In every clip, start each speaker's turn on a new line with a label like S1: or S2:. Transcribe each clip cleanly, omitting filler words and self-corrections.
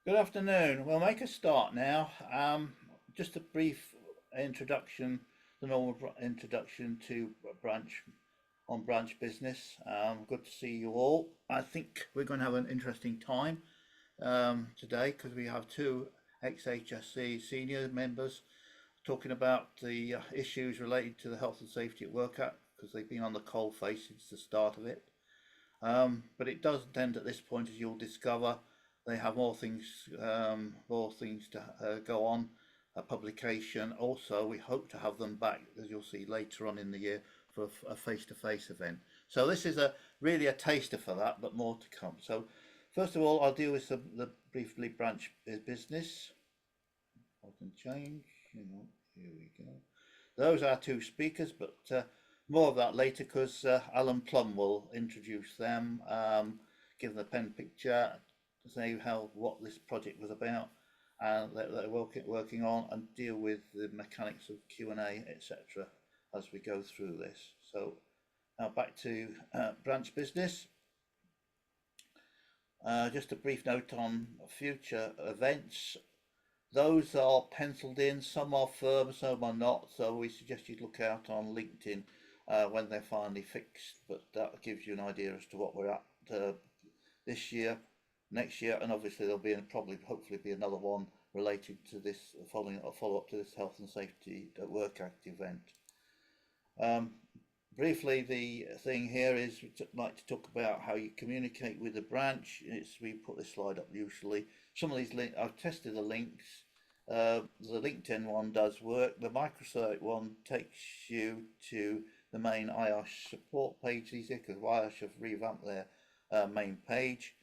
S1: Good afternoon. We'll make a start now. Just a brief introduction, the normal introduction to branch business. Good to see you all. I think we're going to have an interesting time today because we have two ex-HSC senior members talking about the issues related to the Health and Safety at Work Act because they've been on the coal face since the start of it. But it does end at this point, as you'll discover, they have more things to go on. A publication. Also, we hope to have them back, as you'll see later on in the year, for a face-to-face event. So this is really a taster for that, but more to come. So first of all, I'll deal with the briefly branch business. I can change. Hang on, here we go. Those are two speakers, but more of that later because Alan Plum will introduce them, give them a pen picture, say what this project was about, and that they're working on, and deal with the mechanics of Q&A, etc. as we go through this. So now back to branch business. Just a brief note on future events. Those are penciled in, some are firm, some are not, so we suggest you look out on LinkedIn when they're finally fixed, but that gives you an idea as to what we're at this year, next year, and obviously there'll be hopefully be another one related to this, following a follow-up to this Health and Safety at Work Act event. Briefly, the thing here is we'd like to talk about how you communicate with the branch. We put this slide up usually. Some of these links, I've tested the links. The LinkedIn one does work. The microsite one takes you to the main IOSH support page these days because IOSH have revamped their main page,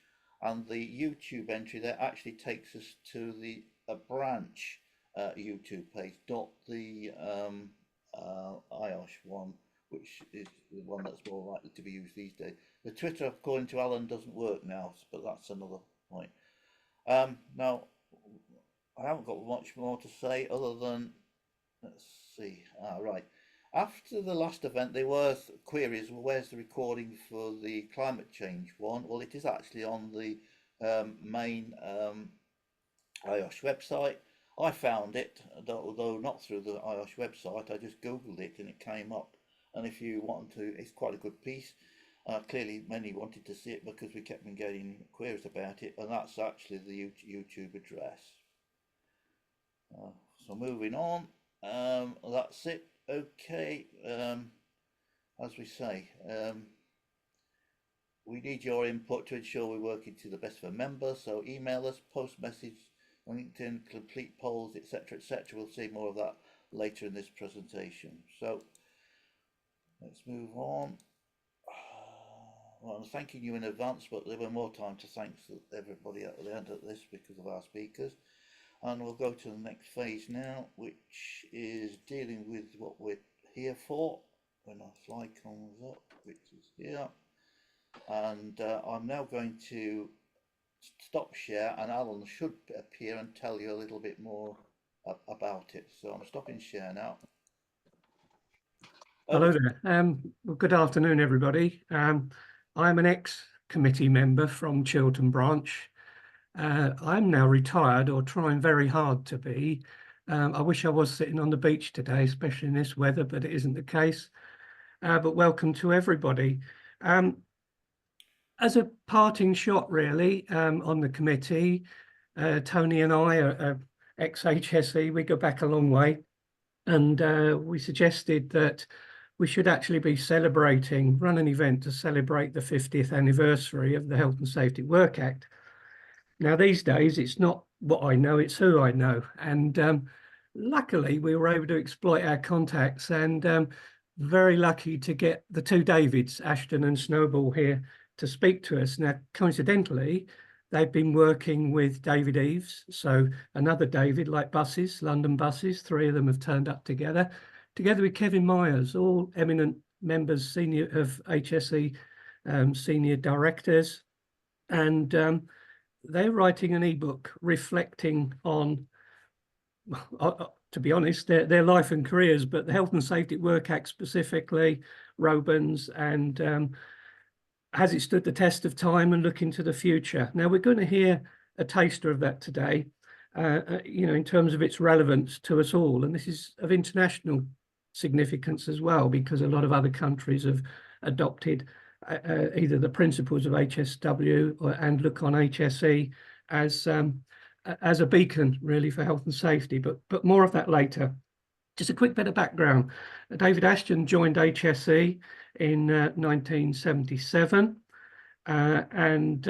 S1: and the YouTube entry there actually takes us to the branch YouTube page, not the IOSH one, which is the one that's more likely to be used these days. The Twitter, according to Alan, doesn't work now, but that's another point. Now, I haven't got much more to say other than, let's see, right. After the last event, there were queries, well, where's the recording for the climate change one? Well, it is actually on the main IOSH website. I found it, although not through the IOSH website, I just Googled it and it came up. And if you want to, it's quite a good piece. Clearly, many wanted to see it because we kept on getting queries about it, and that's actually the YouTube address. So moving on, that's it. Okay, as we say, we need your input to ensure we're working to the best for members. So email us, post message on LinkedIn, complete polls, etc., etc. We'll see more of that later in this presentation. So let's move on. Well, I'm thanking you in advance, but there were more time to thank everybody at the end of this because of our speakers. And we'll go to the next phase now, which is dealing with what we're here for. When our slide comes up, which is here. And I'm now going to stop share, and Alan should appear and tell you a little bit more about it. So I'm stopping share now.
S2: Hello there. Well, good afternoon, everybody. I'm an ex-committee member from Chiltern Branch. I'm now retired, or trying very hard to be. I wish I was sitting on the beach today, especially in this weather, but it isn't the case. But welcome to everybody. As a parting shot, really, on the committee, Tony and I are ex-HSE. We go back a long way, and we suggested that we should actually be run an event to celebrate the 50th anniversary of the Health and Safety Work Act. Now, these days, it's not what I know, it's who I know. And luckily, we were able to exploit our contacts, and very lucky to get the two Davids, Ashton and Snowball, here to speak to us. Now, coincidentally, they've been working with David Eves, so another David, like buses, London buses, three of them have turned up together with Kevin Myers, all eminent members of HSE, senior directors, and they're writing an ebook reflecting on, to be honest, their life and careers, but the Health and Safety at Work Act specifically, Robans, and has it stood the test of time, and look into the future. Now, we're going to hear a taster of that today, in terms of its relevance to us all. And this is of international significance as well, because a lot of other countries have adopted either the principles of HSW and look on HSE as a beacon really for health and safety, but more of that later. Just a quick bit of background. David Ashton joined HSE in 1977 and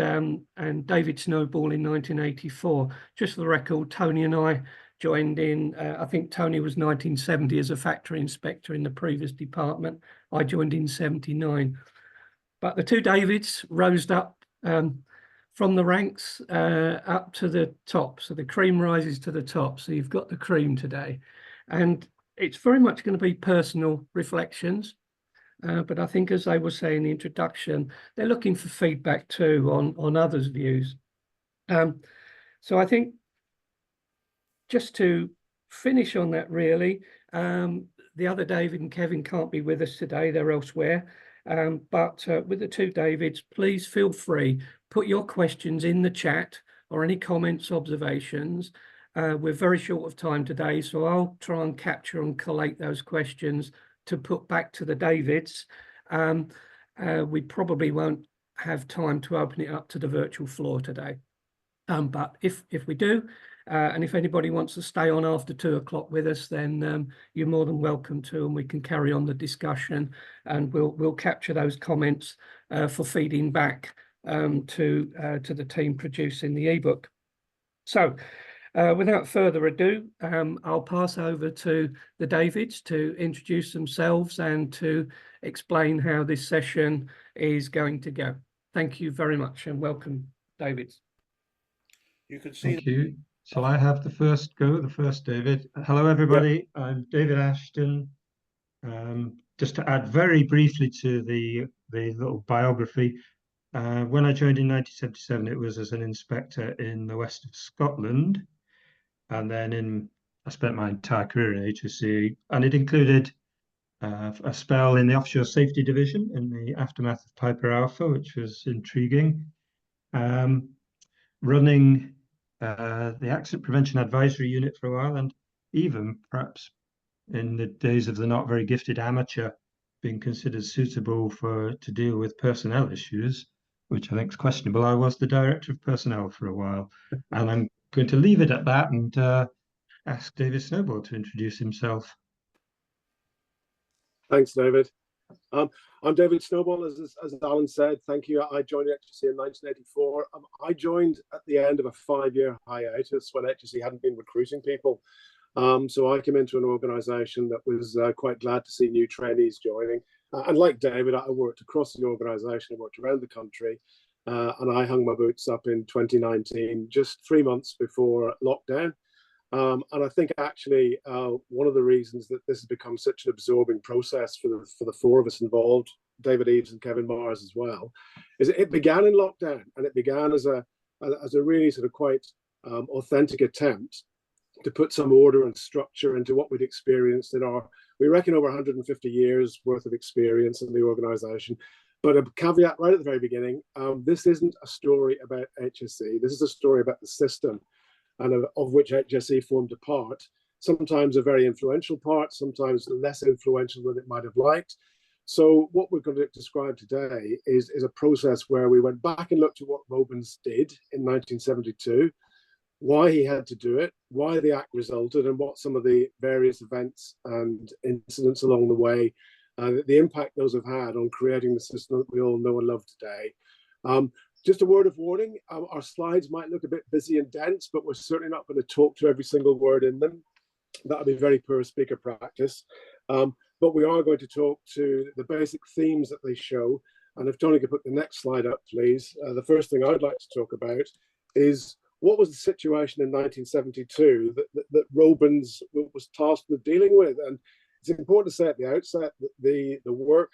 S2: David Snowball in 1984. Just for the record, Tony and I joined in, I think Tony was 1970 as a factory inspector in the previous department. I joined in 79. But the two Davids rose up from the ranks up to the top. So the cream rises to the top. So you've got the cream today. And it's very much going to be personal reflections. But I think, as I was saying in the introduction, they're looking for feedback too on others' views. So I think just to finish on that really, the other David and Kevin can't be with us today, they're elsewhere. But with the two Davids, please feel free, put your questions in the chat or any comments, observations. We're very short of time today, so I'll try and capture and collate those questions to put back to the Davids. We probably won't have time to open it up to the virtual floor today. But if we do, and if anybody wants to stay on after 2 o'clock with us, then you're more than welcome to, and we can carry on the discussion, and we'll capture those comments for feeding back to the team producing the ebook. So without further ado, I'll pass over to the Davids to introduce themselves and to explain how this session is going to go. Thank you very much and welcome, Davids.
S1: You can see.
S3: Thank you. Shall I have the first go, the first David? Hello, everybody. Yep. I'm David Ashton. Just to add very briefly to the little biography, when I joined in 1977, it was as an inspector in the west of Scotland. And then I spent my entire career in HSE, and it included a spell in the Offshore Safety Division in the aftermath of Piper Alpha, which was intriguing. Running the Accident Prevention Advisory Unit for a while, and even perhaps in the days of the not very gifted amateur, being considered suitable to deal with personnel issues, which I think is questionable. I was the director of personnel for a while, and I'm going to leave it at that and ask David Snowball to introduce himself.
S4: Thanks, David. I'm David Snowball, as Alan said. Thank you. I joined HSE in 1984. I joined at the end of a 5-year hiatus when HSE hadn't been recruiting people. So I came into an organisation that was quite glad to see new trainees joining. And like David, I worked across the organisation, I worked around the country, and I hung my boots up in 2019, just 3 months before lockdown. And I think actually one of the reasons that this has become such an absorbing process for the 4 of us involved, David Eaves and Kevin Mars as well, is it began in lockdown, and it began as a really sort of quite authentic attempt to put some order and structure into what we'd experienced in we reckon over 150 years worth of experience in the organisation. But a caveat right at the very beginning, this isn't a story about HSE, this is a story about the system, and of which HSE formed a part, sometimes a very influential part, sometimes less influential than it might have liked. So what we're going to describe today is a process where we went back and looked at what Robins did in 1972, why he had to do it, why the act resulted, and what some of the various events and incidents along the way, the impact those have had on creating the system that we all know and love today. Just a word of warning, our slides might look a bit busy and dense, but we're certainly not going to talk to every single word in them. That would be very poor speaker practice. But we are going to talk to the basic themes that they show. And if Tony could put the next slide up, please. The first thing I'd like to talk about is what was the situation in 1972 that Robins was tasked with dealing with. And it's important to say at the outset that the work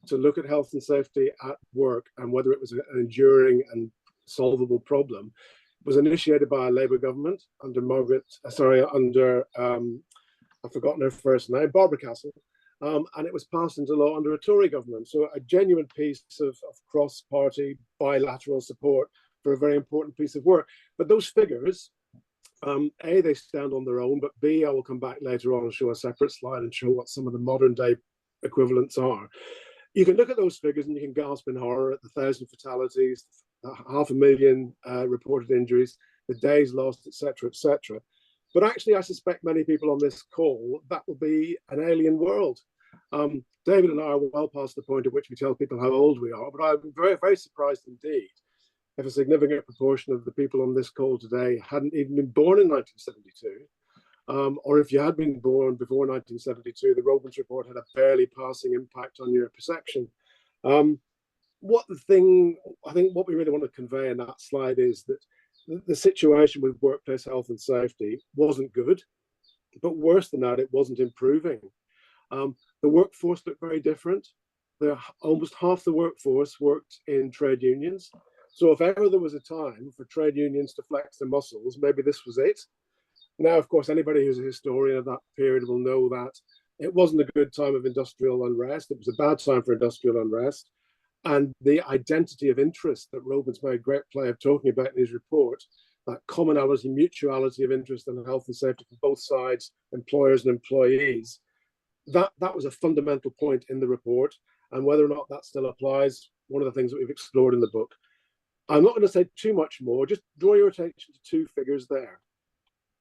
S4: to look at health and safety at work and whether it was an enduring and solvable problem was initiated by a Labour government under I've forgotten her first name, Barbara Castle, and it was passed into law under a Tory government. So a genuine piece of cross-party bilateral support for a very important piece of work. But those figures, A, they stand on their own, but B, I will come back later on and show a separate slide and show what some of the modern day equivalents are. You can look at those figures and you can gasp in horror at the 1,000 fatalities, 500,000 reported injuries, the days lost, etc., etc. But actually, I suspect many people on this call, that will be an alien world. David and I are well past the point at which we tell people how old we are, but I'm very, very surprised indeed if a significant proportion of the people on this call today hadn't even been born in 1972. Or if you had been born before 1972, the Robins report had a barely passing impact on your perception. I think what we really want to convey in that slide is that the situation with workplace health and safety wasn't good, but worse than that, it wasn't improving. The workforce looked very different. Almost half the workforce worked in trade unions. So if ever there was a time for trade unions to flex their muscles, maybe this was it. Now, of course, anybody who's a historian of that period will know that it wasn't a good time of industrial unrest. It was a bad time for industrial unrest. And the identity of interest that Robins made great play of talking about in his report, that commonality, mutuality of interest in health and safety for both sides, employers and employees, that was a fundamental point in the report. And whether or not that still applies, one of the things that we've explored in the book. I'm not going to say too much more, just draw your attention to two figures there.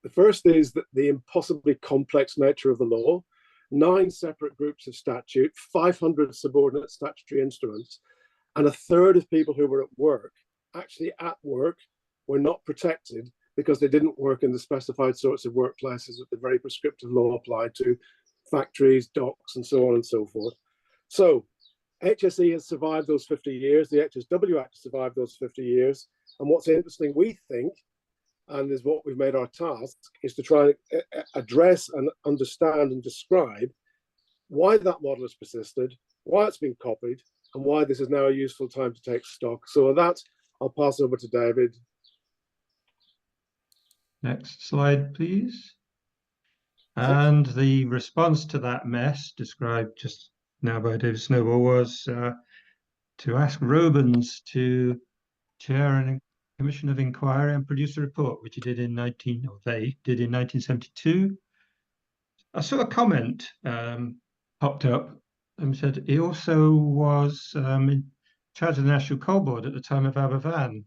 S4: The first is that the impossibly complex nature of the law, 9 separate groups of statute, 500 subordinate statutory instruments, and a third of people who were actually at work, were not protected because they didn't work in the specified sorts of workplaces that the very prescriptive law applied to, factories, docks, and so on and so forth. So HSE has survived those 50 years, the HSW Act has survived those 50 years, and what's interesting, we think, and is what we've made our task, is to try and address and understand and describe why that model has persisted, why it's been copied, and why this is now a useful time to take stock. So with that, I'll pass over to David.
S3: Next slide, please. And the response to that mess described just now by David Snowball was to ask Robins to chair a commission of inquiry and produce a report, which they did in 1972. I saw a comment popped up and said he also was in charge of the National Coal Board at the time of Aberfan.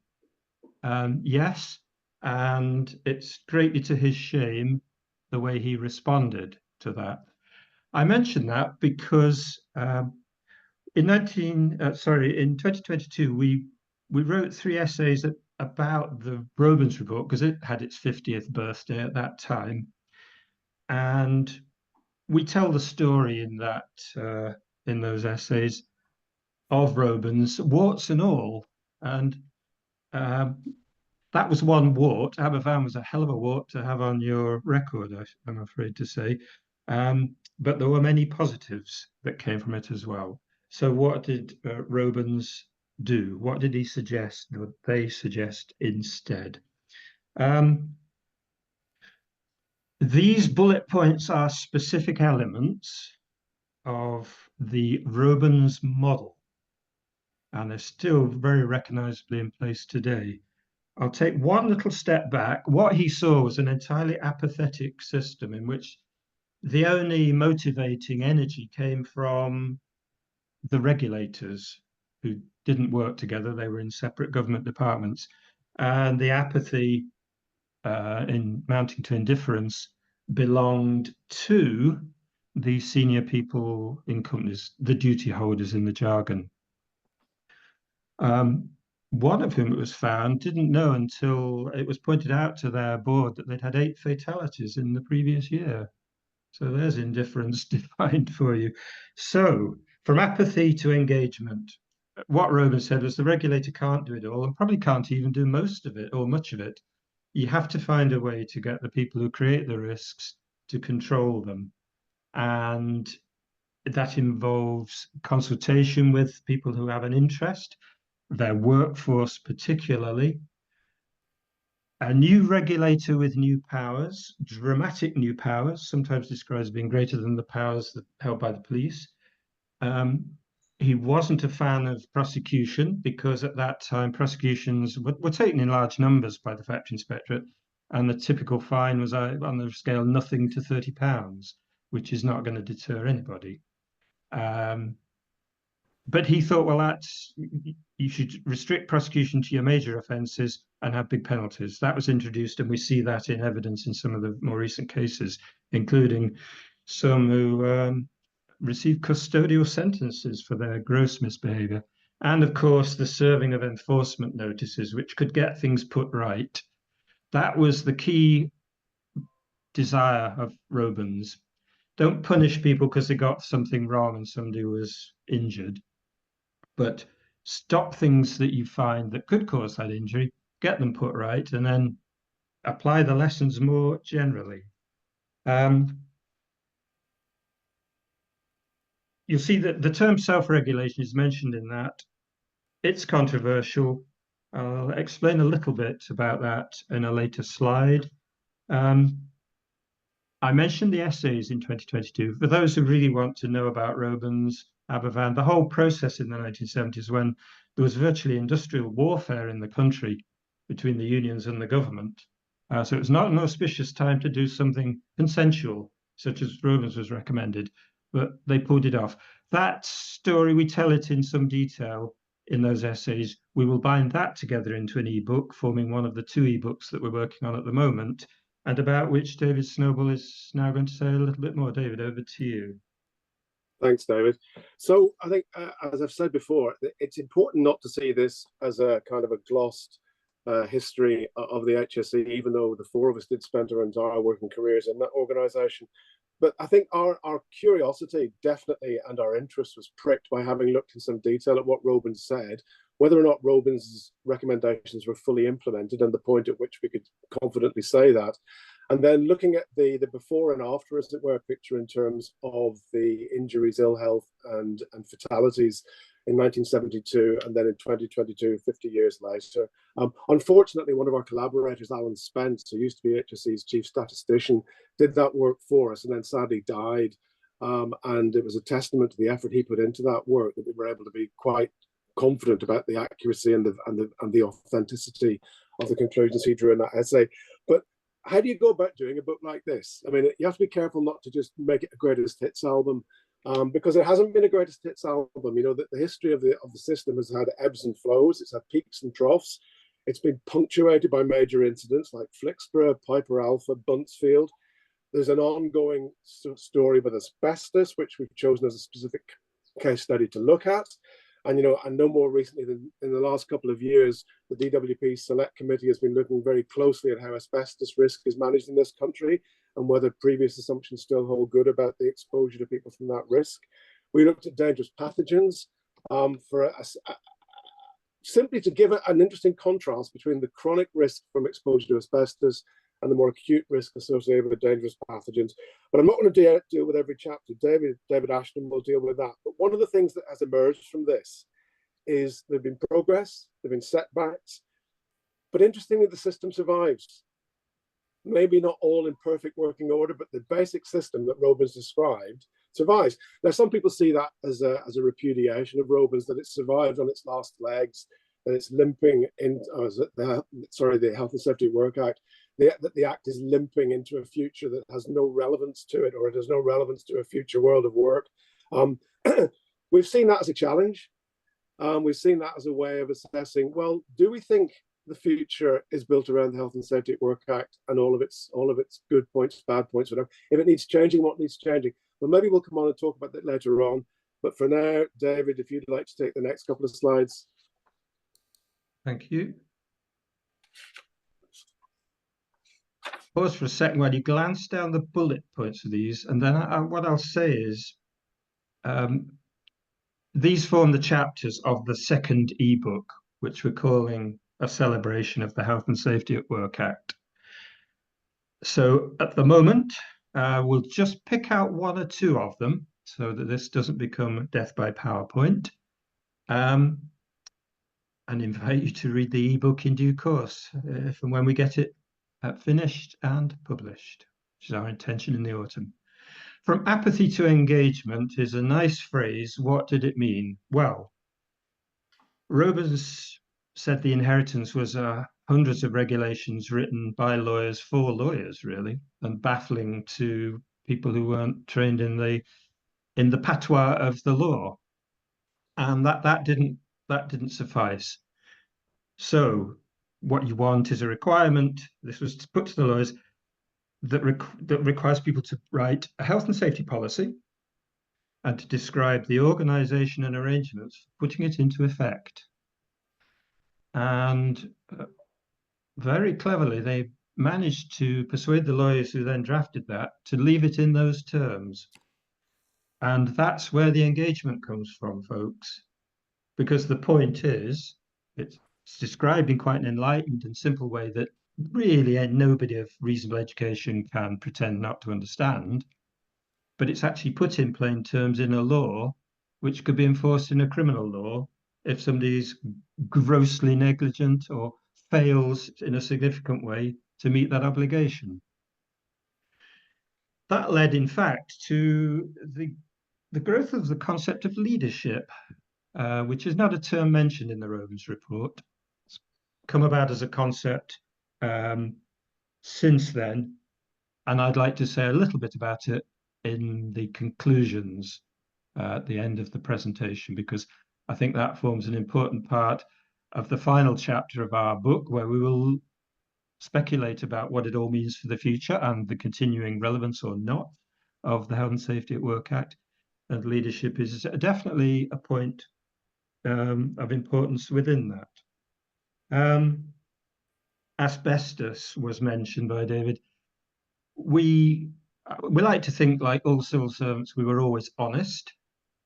S3: Yes, and it's greatly to his shame the way he responded to that. I mention that because in 2022 we wrote 3 essays about the Robins report because it had its 50th birthday at that time, and we tell the story in those essays of Robins, warts and all, and that was one wart. Aberfan was a hell of a wart to have on your record, I'm afraid to say. But there were many positives that came from it as well. So what did Robins do? What did he suggest, or they suggest instead? These bullet points are specific elements of the Robins model, and they're still very recognizably in place today. I'll take one little step back. What he saw was an entirely apathetic system in which the only motivating energy came from the regulators who didn't work together. They were in separate government departments. And the apathy in mounting to indifference belonged to the senior people in companies, the duty holders in the jargon. One of whom, it was found, didn't know until it was pointed out to their board that they'd had 8 fatalities in the previous year. So there's indifference defined for you. So from apathy to engagement, what Robins said was the regulator can't do it all and probably can't even do most of it or much of it. You have to find a way to get the people who create the risks to control them. And that involves consultation with people who have an interest, their workforce particularly, a new regulator with new powers, dramatic new powers, sometimes described as being greater than the powers held by the police, He wasn't a fan of prosecution because at that time prosecutions were taken in large numbers by the Factory Inspectorate, and the typical fine was on the scale nothing to £30, which is not going to deter anybody. But he thought, well, you should restrict prosecution to your major offences and have big penalties. That was introduced, and we see that in evidence in some of the more recent cases, including some who received custodial sentences for their gross misbehaviour. And of course, the serving of enforcement notices, which could get things put right. That was the key desire of Robens. Don't punish people because they got something wrong and somebody was injured, but stop things that you find that could cause that injury, get them put right, and then apply the lessons more generally. You'll see that the term self-regulation is mentioned in that. It's controversial. I'll explain a little bit about that in a later slide. I mentioned the essays in 2022. For those who really want to know about Robens, Aberfan, the whole process in the 1970s when there was virtually industrial warfare in the country between the unions and the government. So it was not an auspicious time to do something consensual, such as Robens was recommended, but they pulled it off. That story, we tell it in some detail in those essays. We will bind that together into an ebook, forming one of the 2 ebooks that we're working on at the moment, and about which David Snowball is now going to say a little bit more. David, over to you.
S4: Thanks, David. So I think, as I've said before, it's important not to see this as a kind of a glossed history of the HSE, even though the 4 of us did spend our entire working careers in that organisation. But I think our curiosity definitely and our interest was pricked by having looked in some detail at what Robens said, whether or not Robens' recommendations were fully implemented and the point at which we could confidently say that. And then looking at the before and after, as it were, picture in terms of the injuries, ill health, and fatalities in 1972, and then in 2022, 50 years later. Unfortunately, one of our collaborators, Alan Spence, who used to be HSE's chief statistician, did that work for us and then sadly died. And it was a testament to the effort he put into that work that we were able to be quite confident about the accuracy and the authenticity of the conclusions he drew in that essay. But how do you go about doing a book like this? I mean, you have to be careful not to just make it a greatest hits album, because it hasn't been a greatest hits album. You know, that the history of the system has had ebbs and flows. It's had peaks and troughs. It's been punctuated by major incidents like Flixborough, Piper Alpha, Buntsfield. There's an ongoing story with asbestos, which we've chosen as a specific case study to look at. And, you know, and no more recently than in the last couple of years, the DWP Select Committee has been looking very closely at how asbestos risk is managed in this country and whether previous assumptions still hold good about the exposure to people from that risk. We looked at dangerous pathogens simply to give an interesting contrast between the chronic risk from exposure to asbestos and the more acute risk associated with dangerous pathogens. But I'm not going to deal with every chapter. David Ashton will deal with that. But one of the things that has emerged from this is there've been progress, there've been setbacks, but interestingly, the system survives. Maybe not all in perfect working order, but the basic system that Robens described survives. Now, some people see that as a repudiation of Robens, that it survived on its last legs, that it's limping in, the Health and Safety at Work Act, that the Act is limping into a future that has no relevance to it, or it has no relevance to a future world of work. We've seen that as a challenge. We've seen that as a way of assessing, well, do we think the future is built around the Health and Safety at Work Act and all of its good points, bad points, whatever? If it needs changing, what needs changing? Well, maybe we'll come on and talk about that later on. But for now, David, if you'd like to take the next couple of slides.
S3: Thank you. Pause for a second while you glance down the bullet points of these, and then what I'll say is these form the chapters of the second ebook, which we're calling A Celebration of the Health and Safety at Work Act. So at the moment, we'll just pick out 1 or 2 of them so that this doesn't become death by PowerPoint, and invite you to read the ebook in due course, if and when we get it finished and published, which is our intention in the autumn. From apathy to engagement is a nice phrase. What did it mean? Well, Robens said the inheritance was hundreds of regulations written by lawyers for lawyers, really, and baffling to people who weren't trained in the patois of the law, and that didn't suffice. So, what you want is a requirement. This was put to the lawyers that requires people to write a health and safety policy and to describe the organisation and arrangements for putting it into effect. And very cleverly, they managed to persuade the lawyers who then drafted that to leave it in those terms. And that's where the engagement comes from, folks, because the point is, it's described in quite an enlightened and simple way that really nobody of reasonable education can pretend not to understand. But it's actually put in plain terms in a law, which could be enforced in a criminal law if somebody's grossly negligent or fails in a significant way to meet that obligation. That led, in fact, to the growth of the concept of leadership, which is not a term mentioned in the Robens report. It's come about as a concept since then, and I'd like to say a little bit about it in the conclusions at the end of the presentation, because I think that forms an important part of the final chapter of our book, where we will speculate about what it all means for the future and the continuing relevance or not of the Health and Safety at Work Act. And leadership is definitely a point of importance within that. Asbestos was mentioned by David. We like to think, like all civil servants, we were always honest.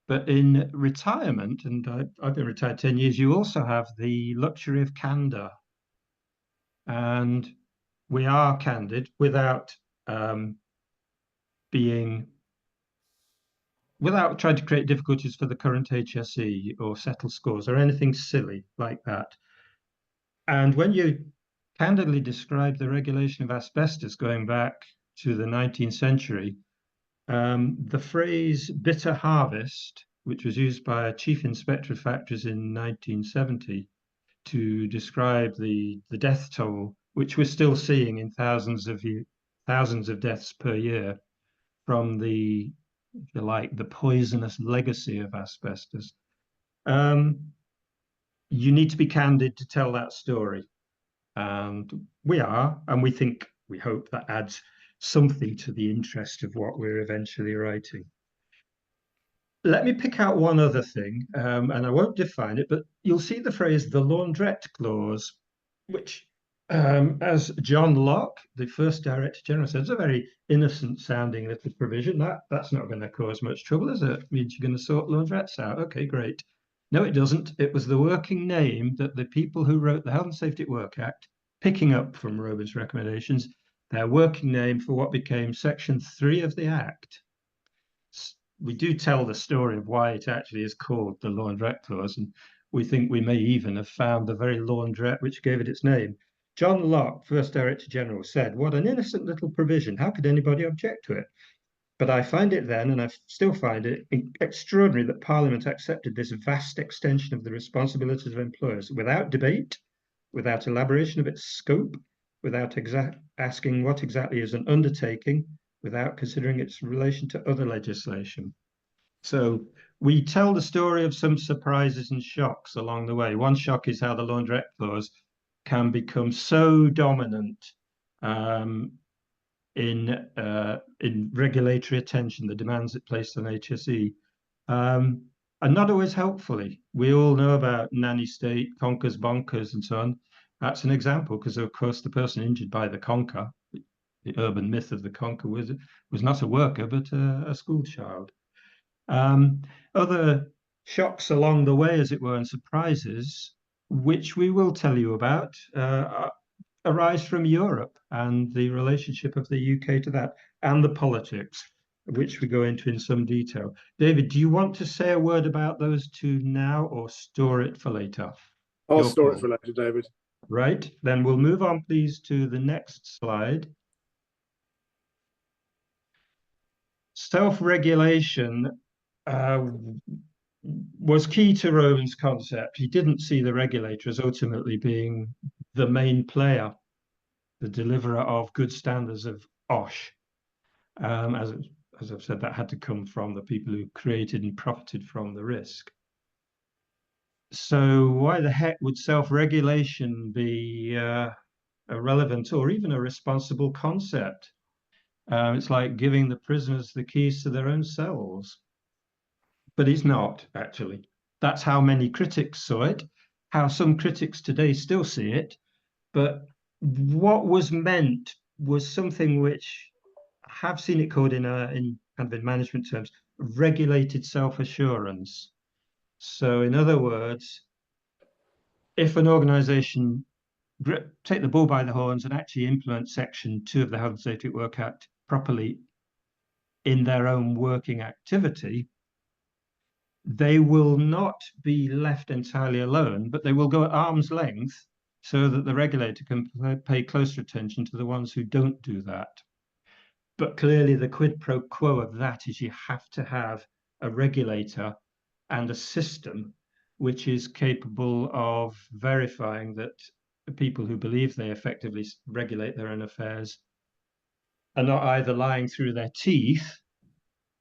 S3: But in retirement, and I've been retired 10 years, you also have the luxury of candor. And we are candid without without trying to create difficulties for the current HSE or settle scores or anything silly like that. And when you candidly describe the regulation of asbestos going back to the 19th century, the phrase bitter harvest, which was used by a chief inspector of factories in 1970 to describe the death toll, which we're still seeing in thousands of deaths per year from the, if you like, the poisonous legacy of asbestos. You need to be candid to tell that story. And we are, and we hope that adds something to the interest of what we're eventually writing. Let me pick out one other thing, and I won't define it, but you'll see the phrase the laundrette clause, which, as John Locke, the first Director General, said, is a very innocent sounding little provision. That's not going to cause much trouble, is it? It means you're going to sort laundrettes out. Okay, great. No, it doesn't. It was the working name that the people who wrote the Health and Safety at Work Act, picking up from Robens' recommendations, their working name for what became Section 3 of the Act. We do tell the story of why it actually is called the laundrette clause, and we think we may even have found the very laundrette which gave it its name. John Locke, first Director General, said, "What an innocent little provision. How could anybody object to it?" But I find it then, and I still find it extraordinary that Parliament accepted this vast extension of the responsibilities of employers without debate, without elaboration of its scope, without asking what exactly is an undertaking, without considering its relation to other legislation. So we tell the story of some surprises and shocks along the way. One shock is how the laundrette clause can become so dominant in regulatory attention, the demands it placed on HSE, and not always helpfully. We all know about nanny state, conkers, bonkers, and so on. That's an example, because of course the person injured by the conker, the urban myth of the conker, was not a worker but a school child. Other shocks along the way, as it were, and surprises, which we will tell you about, arise from Europe and the relationship of the UK to that, and the politics, which we go into in some detail. David, do you want to say a word about those two now, or store it for later?
S4: I'll store it for later, David.
S3: Right, then we'll move on, please, to the next slide. self-regulation was key to Rowan's concept. He didn't see the regulator as ultimately being the main player, the deliverer of good standards of IOSH. As I've said, that had to come from the people who created and profited from the risk. So why the heck would self-regulation be a relevant or even a responsible concept? It's like giving the prisoners the keys to their own cells. But it's not, actually. That's how many critics saw it, how some critics today still see it. But what was meant was something which I have seen it called in kind of in management terms, regulated self-assurance. So in other words, if an organization take the bull by the horns and actually implement Section 2 of the Health and Safety at Work Act properly in their own working activity, they will not be left entirely alone, but they will go at arm's length so that the regulator can pay closer attention to the ones who don't do that. But clearly the quid pro quo of that is you have to have a regulator and a system which is capable of verifying that the people who believe they effectively regulate their own affairs are not either lying through their teeth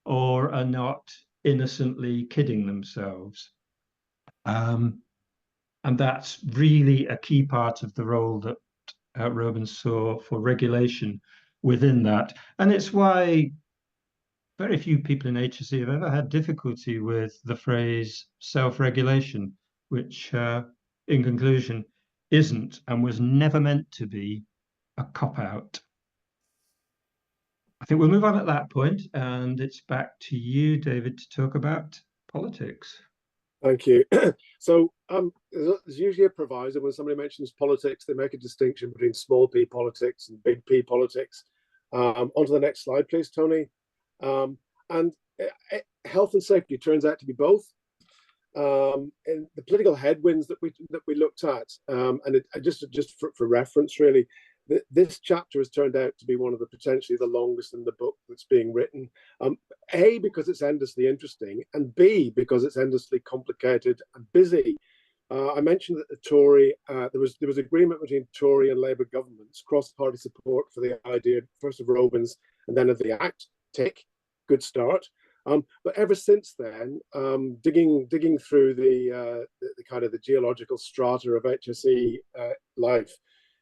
S3: or are not innocently kidding themselves. And that's really a key part of the role that Rowan saw for regulation within that. And it's why very few people in HSE have ever had difficulty with the phrase self-regulation, which in conclusion isn't and was never meant to be a cop-out. I think we'll move on at that point, and it's back to you, David, to talk about politics.
S4: Thank you. So there's usually a proviso when somebody mentions politics, they make a distinction between small p politics and big P politics. On to the next slide, please, Tony. And health and safety turns out to be both. In the political headwinds that we looked at, and just for reference, really, this chapter has turned out to be one of the potentially the longest in the book that's being written. A, because it's endlessly interesting, and B, because it's endlessly complicated and busy. I mentioned that the Tory, there was agreement between Tory and Labour governments, cross-party support for the idea, first of Rowan's and then of the Act. Tick, good start. But ever since then, digging through the kind of the geological strata of HSE life,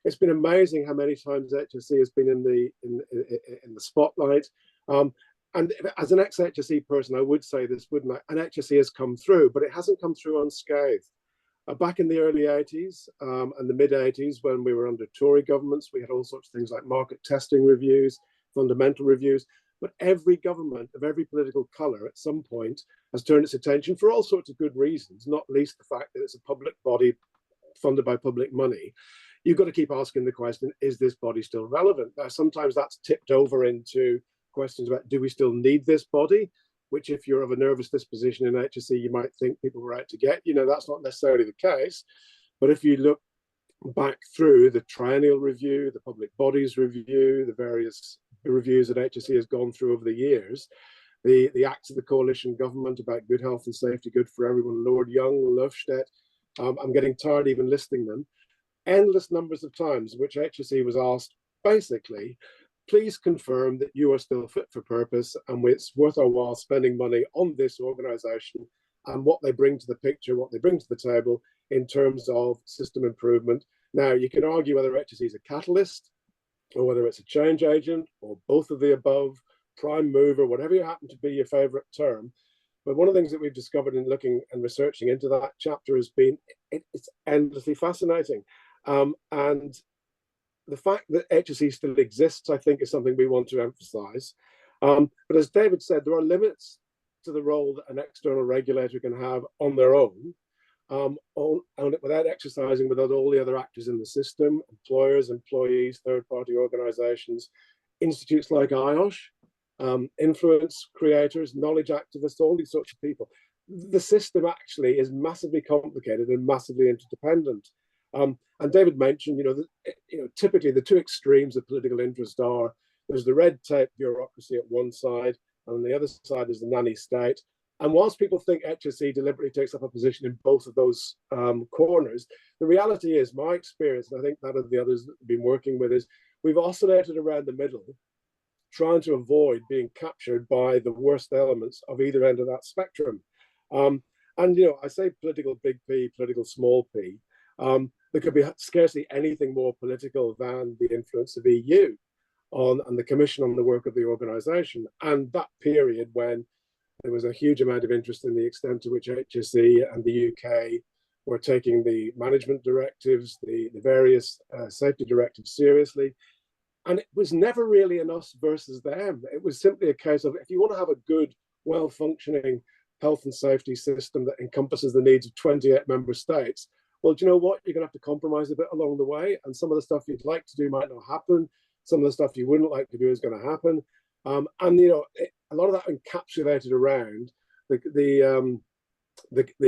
S4: it's been amazing how many times HSE has been in the spotlight. And as an ex-HSE person, I would say this, wouldn't I? And HSE has come through, but it hasn't come through unscathed. Back in the early 80s and the mid 80s, when we were under Tory governments, we had all sorts of things like market testing reviews, fundamental reviews. But every government of every political colour at some point has turned its attention for all sorts of good reasons, not least the fact that it's a public body funded by public money. You've got to keep asking the question, is this body still relevant? Now, sometimes that's tipped over into questions about, do we still need this body? Which, if you're of a nervous disposition in HSE, you might think people were out to get. You know, that's not necessarily the case. But if you look back through the triennial review, the public bodies review, the various reviews that HSE has gone through over the years, the acts of the coalition government about good health and safety, good for everyone, Lord Young, Lofstedt, I'm getting tired even listing them, endless numbers of times in which HSE was asked, basically, please confirm that you are still fit for purpose and it's worth our while spending money on this organisation and what they bring to the picture, what they bring to the table in terms of system improvement. Now, you can argue whether HSE is a catalyst or whether it's a change agent or both of the above, prime mover, whatever you happen to be your favourite term. But one of the things that we've discovered in looking and researching into that chapter has been it's endlessly fascinating. And the fact that HSE still exists, I think, is something we want to emphasise. But as David said, there are limits to the role that an external regulator can have on their own, without exercising with all the other actors in the system, employers, employees, third-party organisations, institutes like IOSH, influence creators, knowledge activists, all these sorts of people. The system actually is massively complicated and massively interdependent. And David mentioned, typically the two extremes of political interest are there's the red tape bureaucracy at one side and on the other side there's the nanny state. And whilst people think HSE deliberately takes up a position in both of those corners, the reality is, my experience, and I think that of the others that have been working with, is we've oscillated around the middle, trying to avoid being captured by the worst elements of either end of that spectrum. And, you know, I say political big P, political small p. There could be scarcely anything more political than the influence of EU on the Commission on the work of the organisation. And that period when there was a huge amount of interest in the extent to which HSE and the UK were taking the management directives, the various safety directives seriously. And it was never really an us versus them. It was simply a case of, if you want to have a good, well-functioning health and safety system that encompasses the needs of 28 member states, well, do you know what? You're going to have to compromise a bit along the way. And some of the stuff you'd like to do might not happen. Some of the stuff you wouldn't like to do is going to happen. And, you know, a lot of that encapsulated around the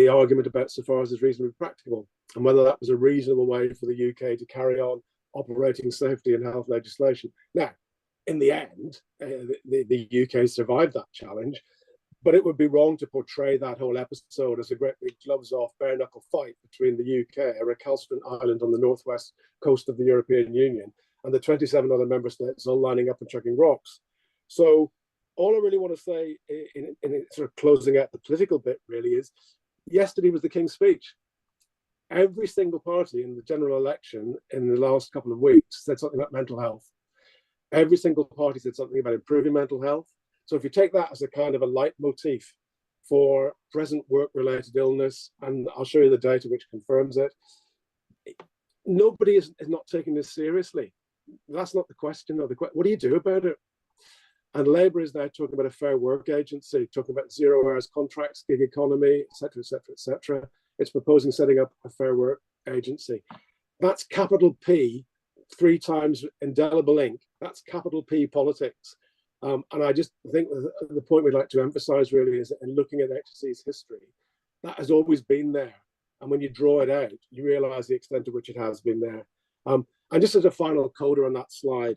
S4: argument about so far as is reasonably practical, and whether that was a reasonable way for the UK to carry on operating safety and health legislation. Now, in the end, the UK survived that challenge, but it would be wrong to portray that whole episode as a great big gloves-off, bare-knuckle fight between the UK, a recalcitrant island on the northwest coast of the European Union, and the 27 other member states all lining up and chucking rocks. So all I really want to say in sort of closing out the political bit really is, yesterday was the King's speech. Every single party in the general election in the last couple of weeks said something about mental health. Every single party said something about improving mental health. So if you take that as a kind of a leitmotif for present work-related illness, and I'll show you the data which confirms it, nobody is not taking this seriously. That's not the question. Though. What do you do about it? And Labour is now talking about a fair work agency, talking about 0 hours contracts, gig economy, etc., etc., etc. It's proposing setting up a fair work agency. That's capital P, 3 times indelible ink. That's capital P politics. And I just think the point we'd like to emphasise really is that in looking at HSE's history, that has always been there. And when you draw it out, you realise the extent to which it has been there. And just as a final coda on that slide,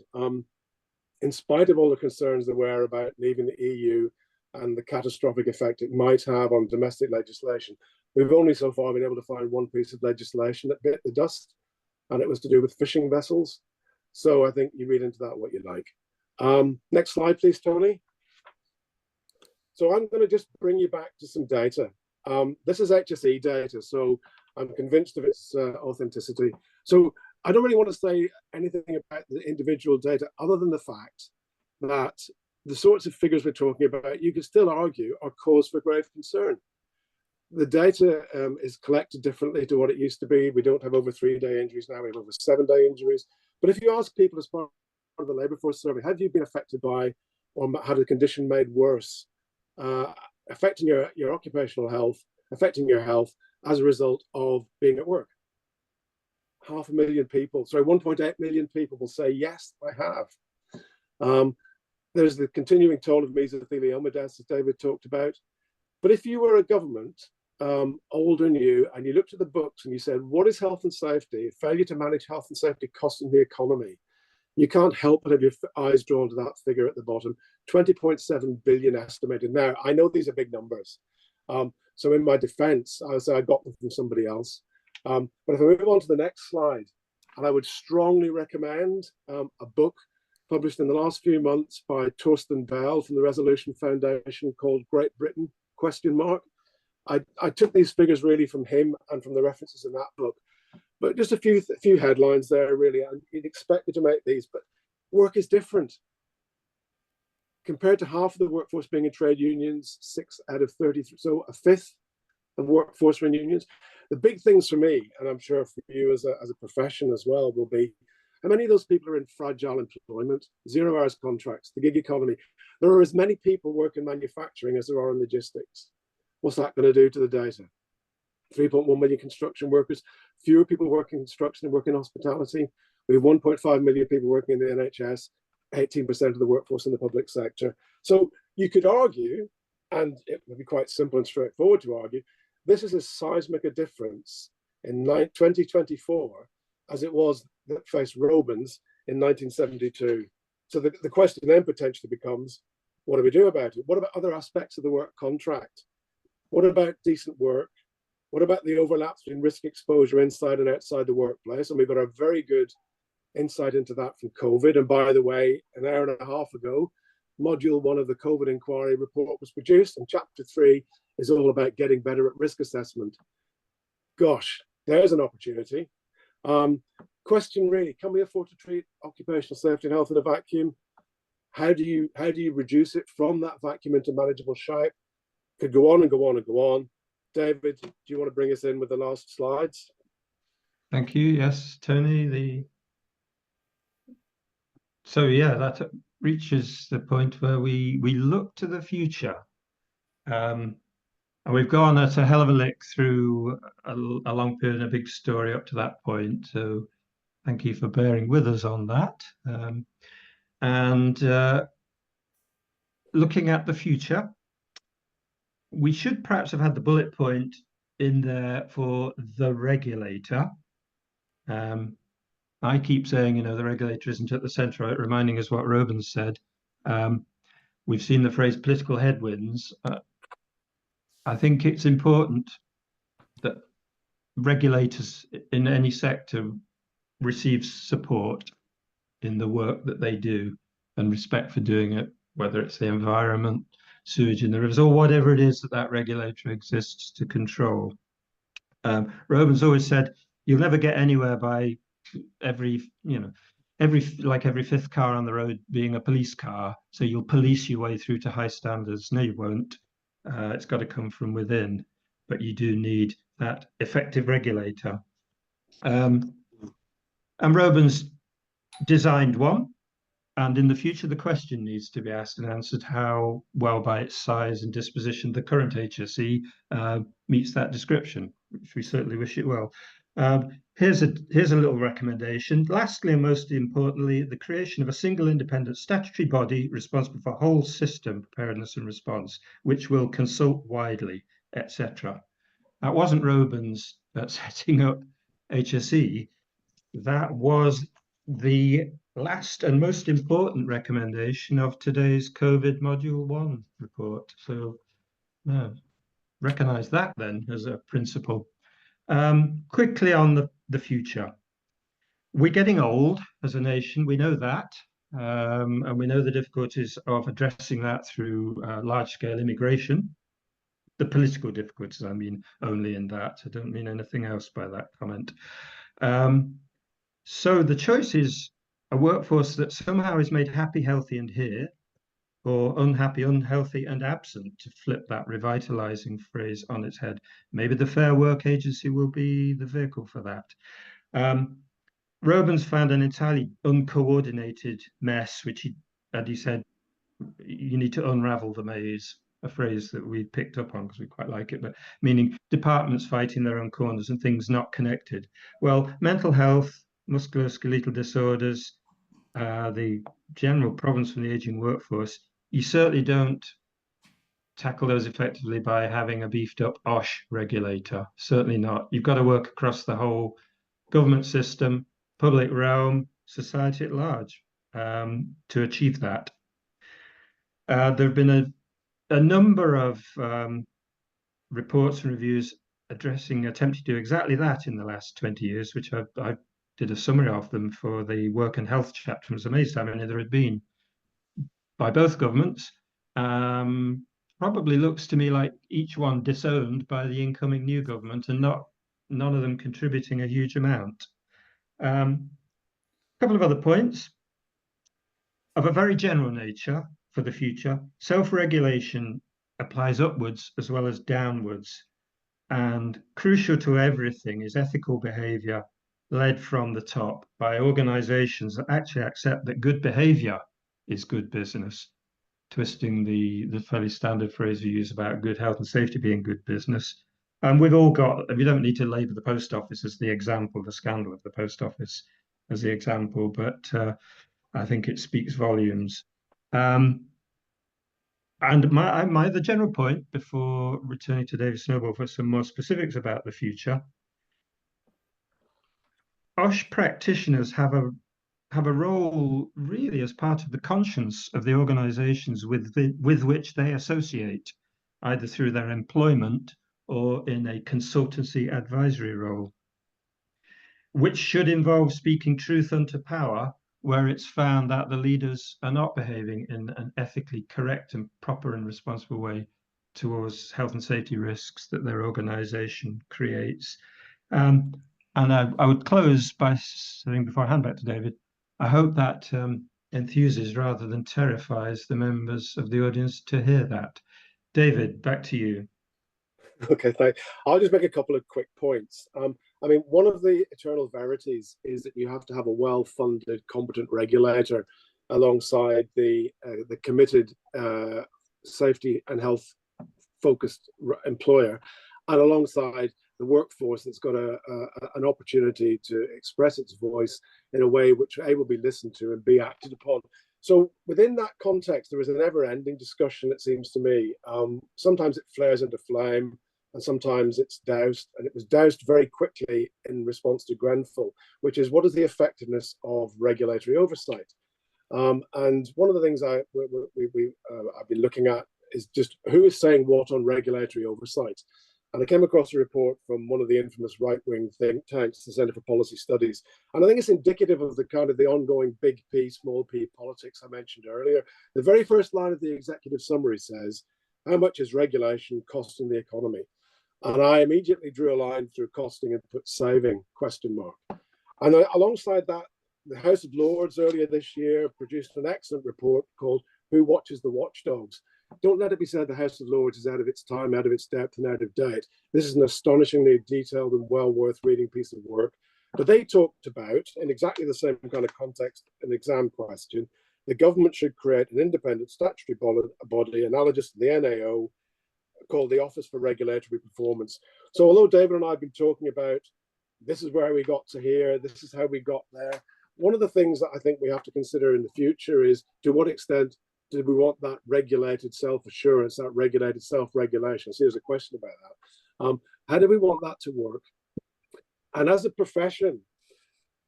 S4: in spite of all the concerns there were about leaving the EU and the catastrophic effect it might have on domestic legislation, we've only so far been able to find one piece of legislation that bit the dust, and it was to do with fishing vessels. So I think you read into that what you like. Next slide, please, Tony. So I'm going to just bring you back to some data. This is HSE data, so I'm convinced of its authenticity. So I don't really want to say anything about the individual data other than the fact that the sorts of figures we're talking about, you could still argue, are cause for grave concern. The data is collected differently to what it used to be. We don't have over 3-day injuries now, we have over 7-day injuries. But if you ask people as part of the labour force survey, have you been affected by or had a condition made worse, affecting your occupational health, affecting your health as a result of being at work? 500,000 people, sorry, 1.8 million people will say, yes, I have. There's the continuing toll of mesothelioma deaths, as David talked about. But if you were a government, old and new, and you looked at the books and you said, what is health and safety? Failure to manage health and safety costing the economy. You can't help but have your eyes drawn to that figure at the bottom, 20.7 billion estimated. Now, I know these are big numbers. So in my defense, I would say I got them from somebody else. But if I move on to the next slide, and I would strongly recommend a book published in the last few months by Torsten Bell from the Resolution Foundation called Great Britain, ? I took these figures really from him and from the references in that book. But just a few headlines there, really. And you'd expect me to make these, but work is different. Compared to half of the workforce being in trade unions, 6 out of 33, so a fifth of workforce are in unions. The big things for me, and I'm sure for you as a profession as well, will be how many of those people are in fragile employment, 0 hours contracts, the gig economy. There are as many people working in manufacturing as there are in logistics. What's that going to do to the data? 3.1 million construction workers, fewer people working in construction and working in hospitality. We have 1.5 million people working in the NHS, 18% of the workforce in the public sector. So you could argue, and it would be quite simple and straightforward to argue, this is as seismic a difference in 2024 as it was that faced Robins in 1972. So the question then potentially becomes, What do we do about it? What about other aspects of the work contract? What about decent work? What about the overlaps between risk exposure inside and outside the workplace? And we've got a very good insight into that from COVID. And by the way, an hour and a half ago, module 1 of the COVID inquiry report was produced, and chapter 3 is all about getting better at risk assessment. Gosh, there's an opportunity. Question really, can we afford to treat occupational safety and health in a vacuum? How do you reduce it from that vacuum into manageable shape? Could go on and go on and go on. David, do you want to bring us in with the last slides?
S3: Thank you. Yes, Tony. So yeah, that reaches the point where we look to the future. And we've gone at a hell of a lick through a long period and a big story up to that point. So thank you for bearing with us on that. Looking at the future, we should perhaps have had the bullet point in there for the regulator. I keep saying, the regulator isn't at the centre, right? Reminding us what Robin said. We've seen the phrase political headwinds. I think it's important that regulators in any sector receive support in the work that they do and respect for doing it, whether it's the environment, sewage in the rivers, or whatever it is that regulator exists to control. Robin's always said, you'll never get anywhere by every fifth car on the road being a police car. So you'll police your way through to high standards. No, you won't. It's got to come from within, but you do need that effective regulator. And Robin's designed one. And in the future, the question needs to be asked and answered how well, by its size and disposition, the current HSE meets that description, which we certainly wish it well. Here's a little recommendation. Lastly, and most importantly, the creation of a single independent statutory body responsible for whole system preparedness and response, which will consult widely, etc. That wasn't Robin's setting up HSE. That was the last and most important recommendation of today's COVID Module 1 report. So recognise that then as a principle. Quickly on the future. We're getting old as a nation, we know that, and we know the difficulties of addressing that through large-scale immigration. The political difficulties, I mean, only in that. I don't mean anything else by that comment. So the choice is a workforce that somehow is made happy, healthy, and here, or unhappy, unhealthy, and absent, to flip that revitalizing phrase on its head. Maybe the Fair Work Agency will be the vehicle for that. Robin's found an entirely uncoordinated mess, which he said, you need to unravel the maze, a phrase that we picked up on because we quite like it, but meaning departments fighting their own corners and things not connected. Well, mental health, musculoskeletal disorders, the general problems from the aging workforce, you certainly don't tackle those effectively by having a beefed up IOSH regulator. Certainly not. You've got to work across the whole government system, public realm, society at large to achieve that. There have been a number of reports and reviews attempting to do exactly that in the last 20 years, which I did a summary of them for the work and health chapter. I was amazed how many there had been by both governments. Probably looks to me like each one disowned by the incoming new government, and none of them contributing a huge amount. A couple of other points of a very general nature for the future. Self-regulation applies upwards as well as downwards, and crucial to everything is ethical behavior led from the top by organizations that actually accept that good behavior is good business, twisting the fairly standard phrase we use about good health and safety being good business. And we've all got, we don't need to label the post office as the example, the scandal of the post office as the example, but I think it speaks volumes. And the general point, before returning to David Snowball for some more specifics about the future, IOSH practitioners have have a role really as part of the conscience of the organizations with which they associate, either through their employment or in a consultancy advisory role, which should involve speaking truth unto power where it's found that the leaders are not behaving in an ethically correct and proper and responsible way towards health and safety risks that their organization creates. And I would close by saying, before I hand back to David, I hope that enthuses rather than terrifies the members of the audience to hear that. David, back to you.
S4: Okay, thanks. I'll just make a couple of quick points. I mean, one of the eternal verities is that you have to have a well-funded, competent regulator alongside the committed safety and health focused employer, and alongside the workforce that's got an opportunity to express its voice in a way which will be listened to and be acted upon. So within that context, there is a never-ending discussion, it seems to me. Sometimes it flares into flame, and sometimes it's doused, and it was doused very quickly in response to Grenfell, which is what is the effectiveness of regulatory oversight? And one of the things I've been looking at is just who is saying what on regulatory oversight. And I came across a report from one of the infamous right-wing think tanks, the Centre for Policy Studies. And I think it's indicative of the kind of the ongoing big P, small p politics I mentioned earlier. The very first line of the executive summary says, how much is regulation costing the economy? And I immediately drew a line through costing and put saving, question mark. And alongside that, the House of Lords earlier this year produced an excellent report called Who Watches the Watchdogs? Don't let it be said the House of Lords is out of its time, out of its depth, and out of date. This is an astonishingly detailed and well worth reading piece of work. But they talked about, in exactly the same kind of context, an exam question, the government should create an independent statutory body analogous to the NAO called the Office for Regulatory Performance. So although David and I have been talking about this is where we got to here, this is how we got there, one of the things that I think we have to consider in the future is to what extent do we want that regulated self-assurance, that regulated self-regulation? So here's a question about that. How do we want that to work? And as a profession,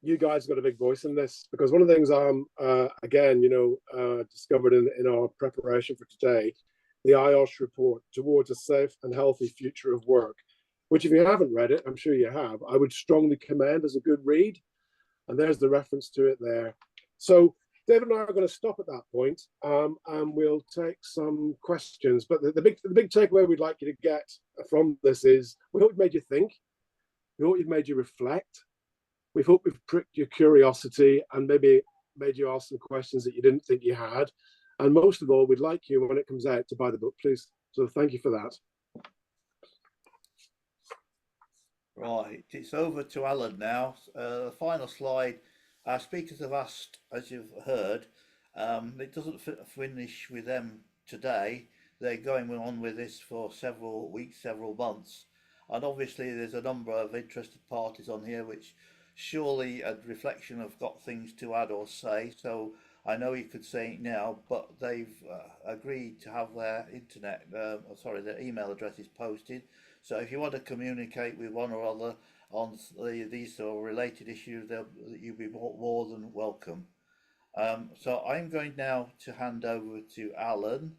S4: you guys got a big voice in this, because one of the things again, discovered in our preparation for today, the IOSH report, Towards a Safe and Healthy Future of Work, which if you haven't read it, I'm sure you have, I would strongly commend as a good read. And there's the reference to it there. So David and I are going to stop at that point, and we'll take some questions. But the big takeaway we'd like you to get from this is we hope we've made you think. We hope we've made you reflect. We hope we've pricked your curiosity and maybe made you ask some questions that you didn't think you had. And most of all, we'd like you, when it comes out, to buy the book, please. So thank you for that.
S1: Right, it's over to Alan now. The final slide. Our speakers have asked, as you've heard, it doesn't finish with them today. They're going on with this for several weeks, several months. And obviously there's a number of interested parties on here which surely at reflection have got things to add or say. So I know you could say it now, but they've agreed to have their their email addresses posted. So if you want to communicate with one or other on these or related issues, you'll be more than welcome. So I'm going now to hand over to Alan,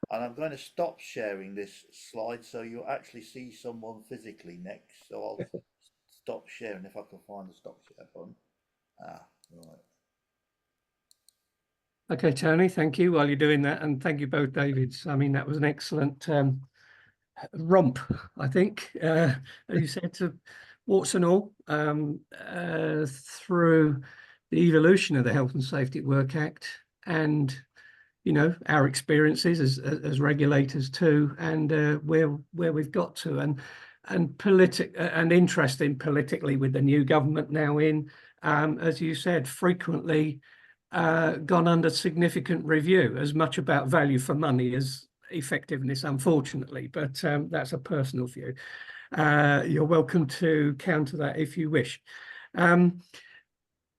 S1: and I'm going to stop sharing this slide so you'll actually see someone physically next. So I'll stop sharing if I can find the stop share button. Right.
S2: Okay, Tony, thank you while you're doing that. And thank you both, Davids. I mean, that was an excellent romp, I think, as you said, to warts and all, through the evolution of the Health and Safety at Work Act, and our experiences as regulators too, and where we've got to, and interesting politically with the new government now in, as you said, frequently gone under significant review, as much about value for money as effectiveness, unfortunately, but that's a personal view. You're welcome to counter that if you wish. There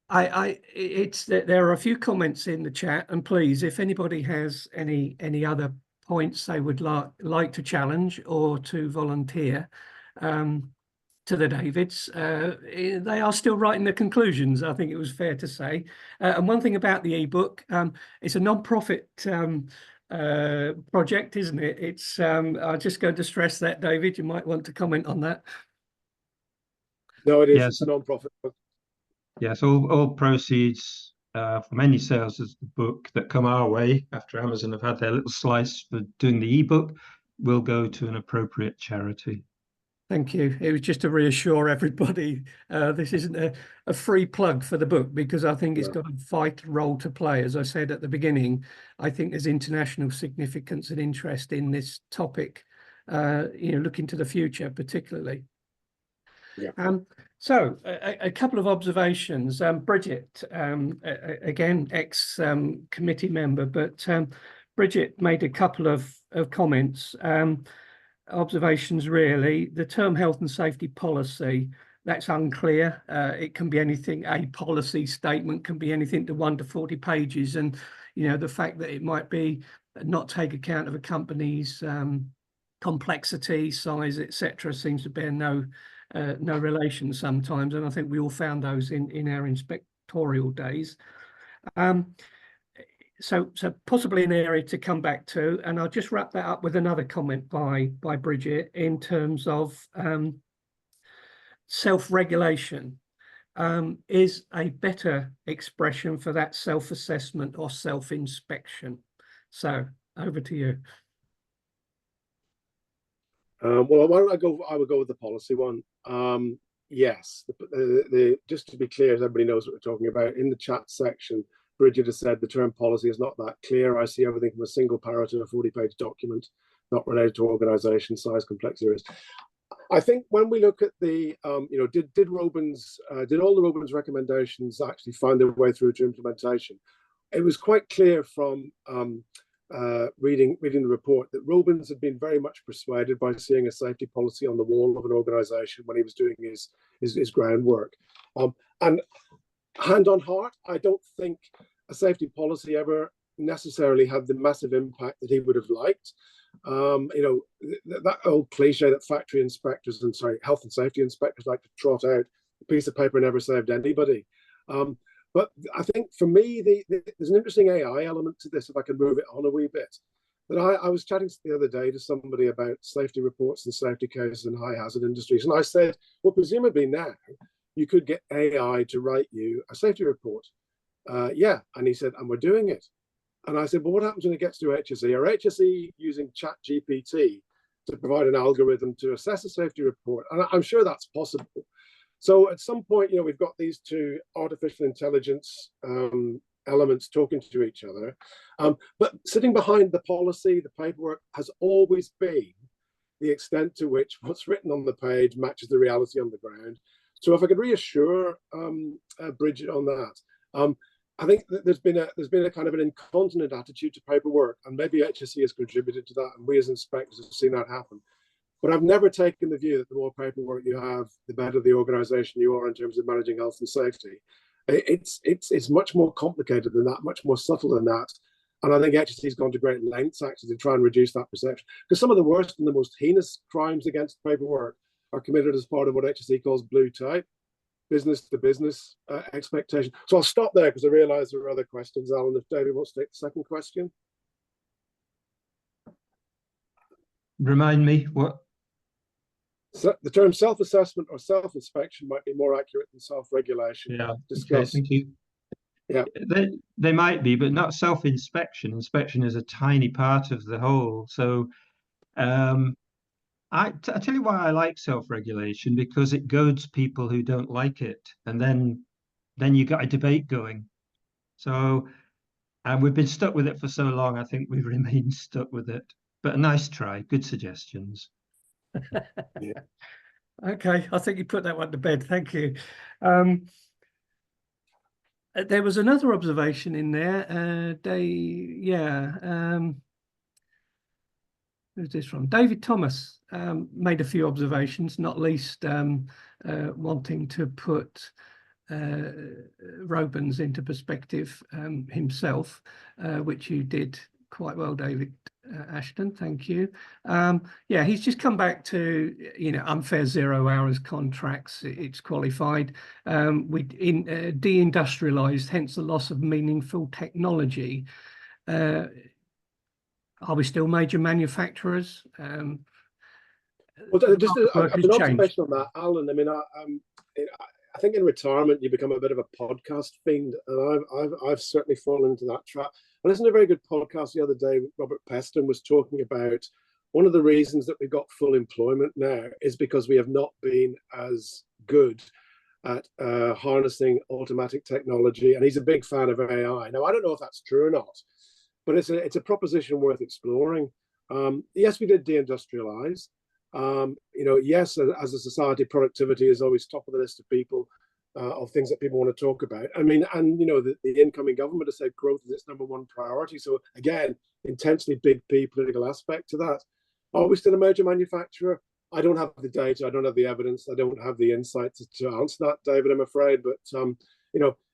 S2: are a few comments in the chat, and please, if anybody has any other points they would like to challenge or to volunteer, to the Davids. They are still writing the conclusions, I think it was fair to say. And one thing about the ebook, it's a non-profit project, isn't it? It's I'm just going to stress that, David, you might want to comment on that.
S4: No, it is.
S3: Yes.
S4: It's a non-profit.
S3: Yes, all proceeds from any sales of the book that come our way after Amazon have had their little slice for doing the ebook will go to an appropriate charity.
S2: Thank you. It was just to reassure everybody, this isn't a free plug for the book, because I think it's got a vital role to play. As I said at the beginning, I think there's international significance and interest in this topic, looking to the future particularly.
S4: Yeah.
S2: So a couple of observations. Bridget, again, ex-committee member, but Bridget made a couple of comments. Observations really. The term health and safety policy, that's unclear. It can be anything. A policy statement can be anything to 1 to 40 pages, and the fact that it might be not take account of a company's complexity, size, etc., seems to bear no relation sometimes, and I think we all found those in our inspectorial days. So possibly an area to come back to, and I'll just wrap that up with another comment by Bridget in terms of self-regulation is a better expression for that self-assessment or self-inspection. So over to you.
S4: Well, why don't I go? I would go with the policy one. Yes, just to be clear, as everybody knows what we're talking about, in the chat section, Bridget has said the term policy is not that clear. I see everything from a single para to a 40-page document, not related to organisation, size, complexity, risk. I think when we look at the, did all the Robins recommendations actually find their way through to implementation? It was quite clear from reading the report that Robins had been very much persuaded by seeing a safety policy on the wall of an organisation when he was doing his groundwork. And hand on heart, I don't think a safety policy ever necessarily had the massive impact that he would have liked. That old cliche that factory inspectors and health and safety inspectors like to trot out, a piece of paper never saved anybody. But I think for me, there's an interesting AI element to this, if I can move it on a wee bit. That I was chatting the other day to somebody about safety reports and safety cases in high hazard industries. And I said, well, presumably now you could get AI to write you a safety report. Yeah. And he said, and we're doing it. And I said, well, what happens when it gets to HSE? Are HSE using ChatGPT to provide an algorithm to assess a safety report? And I'm sure that's possible. So at some point, we've got these two artificial intelligence elements talking to each other. But sitting behind the policy, the paperwork has always been the extent to which what's written on the page matches the reality on the ground. So if I could reassure Bridget on that, I think that there's been a kind of an incontinent attitude to paperwork, and maybe HSE has contributed to that, and we as inspectors have seen that happen. But I've never taken the view that the more paperwork you have, the better the organisation you are in terms of managing health and safety. It's much more complicated than that, much more subtle than that. And I think HSE has gone to great lengths actually to try and reduce that perception. Because some of the worst and the most heinous crimes against paperwork are committed as part of what HSE calls blue tape, business to business expectation. So I'll stop there because I realise there are other questions. Alan, if David wants to take the second question.
S3: Remind me what?
S4: So the term self-assessment or self-inspection might be more accurate than self-regulation.
S3: Yeah,
S4: Discuss.
S3: okay, thank you.
S4: Yeah,
S3: they might be, but not self-inspection. Inspection is a tiny part of the whole. So I tell you why I like self-regulation, because it goads people who don't like it, and then you got a debate going. So, and we've been stuck with it for so long, I think we've remained stuck with it. But a nice try, good suggestions.
S4: yeah.
S2: Okay, I think you put that one to bed. Thank you. There was another observation in there. Who's this from? David Thomas made a few observations, not least wanting to put Robins into perspective himself, which you did quite well, David Ashton. Thank you. Yeah, he's just come back to, unfair 0 hours contracts. It's qualified. We deindustrialized, hence the loss of meaningful technology. Are we still major manufacturers?
S4: Well, just
S2: Work has
S4: an
S2: changed.
S4: observation on that, Alan. I mean, I think in retirement you become a bit of a podcast fiend, and I've certainly fallen into that trap. I listened to a very good podcast the other day. Robert Peston was talking about one of the reasons that we've got full employment now is because we have not been as good at harnessing automatic technology, and he's a big fan of AI. Now, I don't know if that's true or not, but it's a proposition worth exploring. Yes, we did deindustrialize. Yes, as a society, productivity is always top of the list of people, of things that people want to talk about. I mean, and the incoming government has said growth is its #1 priority. So again, intensely big P political aspect to that. Are we still a major manufacturer? I don't have the data, I don't have the evidence, I don't have the insight to answer that, David, I'm afraid. But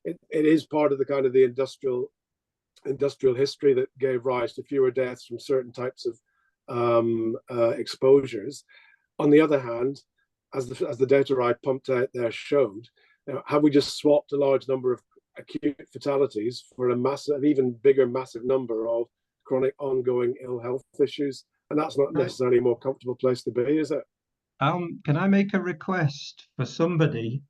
S4: it is part of the kind of the industrial history that gave rise to fewer deaths from certain types of exposures. On the other hand, as the data I pumped out there showed, have we just swapped a large number of acute fatalities for an even bigger massive number of chronic ongoing ill health issues? And that's not necessarily a more comfortable place to be, is it?
S3: Can I make a request for somebody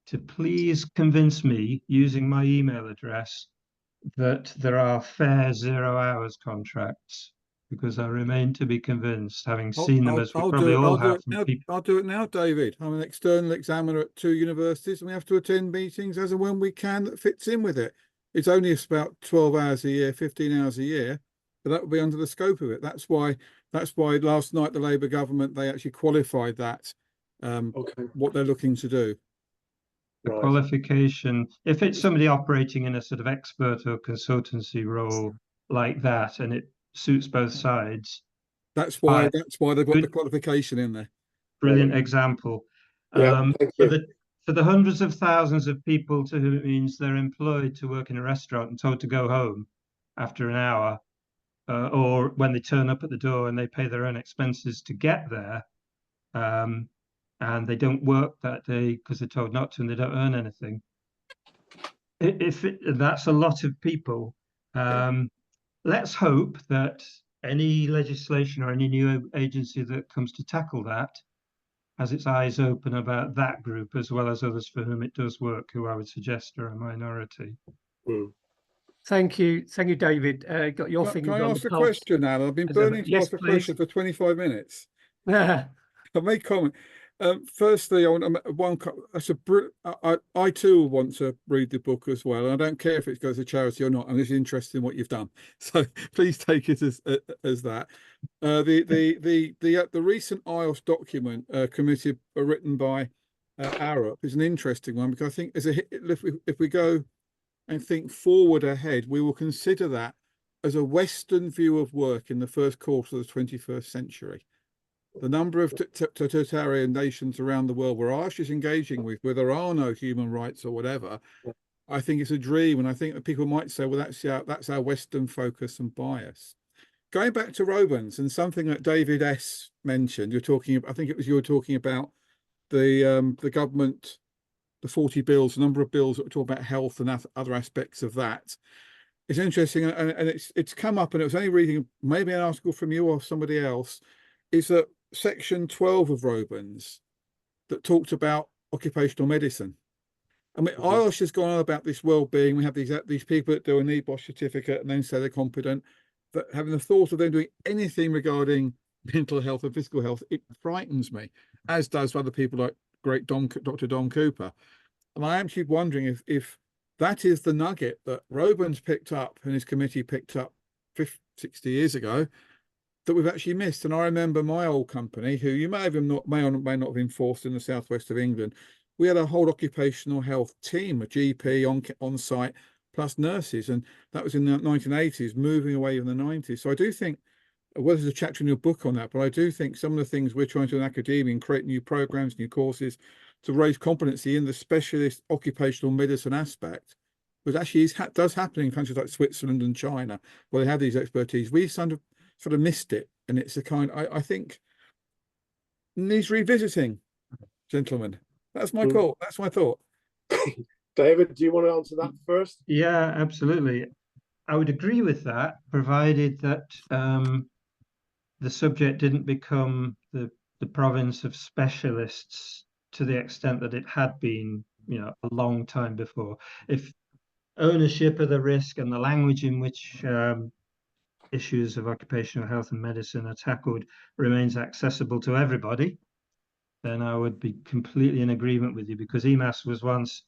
S3: to please convince me using my email address that there are fair 0 hours contracts? Because I remain to be convinced, having seen them as we probably all have from people.
S5: I'll do it now, David. I'm an external examiner at 2 universities, and we have to attend meetings as and when we can that fits in with it. It's only about 12 hours a year, 15 hours a year, but that would be under the scope of it. That's why last night the Labour government, they actually qualified that, what they're looking to do.
S3: The qualification, if it's somebody operating in a sort of expert or consultancy role like that, and it suits both sides.
S5: That's why they've got the qualification in there.
S3: Brilliant example.
S4: Yeah, thank you.
S3: For the hundreds of thousands of people to whom it means they're employed to work in a restaurant and told to go home after an hour, or when they turn up at the door and they pay their own expenses to get there, and they don't work that day because they're told not to and they don't earn anything. That's a lot of people. Let's hope that any legislation or any new agency that comes to tackle that has its eyes open about that group, as well as others for whom it does work, who I would suggest are a minority.
S2: Thank you, David. Got your fingers on the pulse.
S5: Can I ask a question, Alan? I've been burning to ask a question for 25 minutes. I may comment. Firstly, I want I too want to read the book as well. And I don't care if it goes to charity or not. I'm just interested in what you've done. So please take it as that. The recent IOSH document committee written by Arup is an interesting one, because I think if we go and think forward ahead, we will consider that as a Western view of work in the first quarter of the 21st century. The number of totalitarian nations around the world where IOSH is engaging with, where there are no human rights or whatever, I think it's a dream. And I think that people might say, well, that's our Western focus and bias. Going back to Robins and something that David S. mentioned, I think it was you were talking about the government, the 40 bills, the number of bills that talk about health and other aspects of that. It's interesting, and it's come up, and it was only reading maybe an article from you or somebody else, is that section 12 of Robins that talked about occupational medicine. I mean, IOSH has gone on about this well-being. We have these people that do a NEBOSH certificate and then say they're competent. But having the thought of them doing anything regarding mental health and physical health, it frightens me, as does other people like great Dr. Don Cooper. And I am actually wondering if that is the nugget that Robins picked up and his committee picked up 60 years ago, that we've actually missed. And I remember my old company, who you may or may not have enforced in the southwest of England, we had a whole occupational health team, a GP on site, plus nurses, and that was in the 1980s, moving away in the 90s. So I do think, well, there's a chapter in your book on that, but I do think some of the things we're trying to do in academia and create new programs, new courses to raise competency in the specialist occupational medicine aspect Because actually it does happen in countries like Switzerland and China, where they have these expertise. We sort of missed it, and it's a kind I think needs revisiting, gentlemen. That's my call. That's my thought.
S4: David, do you want to answer that first?
S3: Yeah, absolutely. I would agree with that, provided that the subject didn't become the province of specialists to the extent that it had been, a long time before. If ownership of the risk and the language in which issues of occupational health and medicine are tackled remains accessible to everybody, then I would be completely in agreement with you, because EMAS was once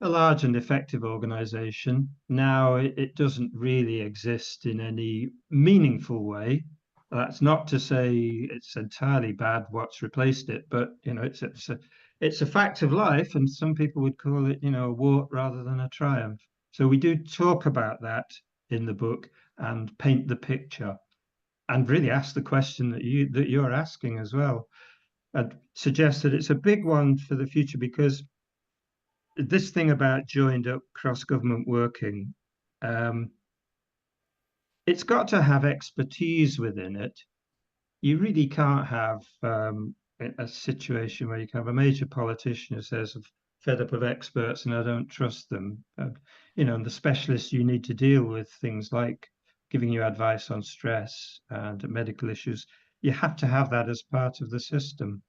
S3: a large and effective organization. Now it doesn't really exist in any meaningful way. That's not to say it's entirely bad what's replaced it, but it's a fact of life, and some people would call it, a wart rather than a triumph. So we do talk about that in the book and paint the picture, and really ask the question that you're asking as well. I'd suggest that it's a big one for the future, because this thing about joined up cross-government working, it's got to have expertise within it. You really can't have a situation where you can have a major politician who says, fed up of experts and I don't trust them. And the specialists you need to deal with things like giving you advice on stress and medical issues, you have to have that as part of the system.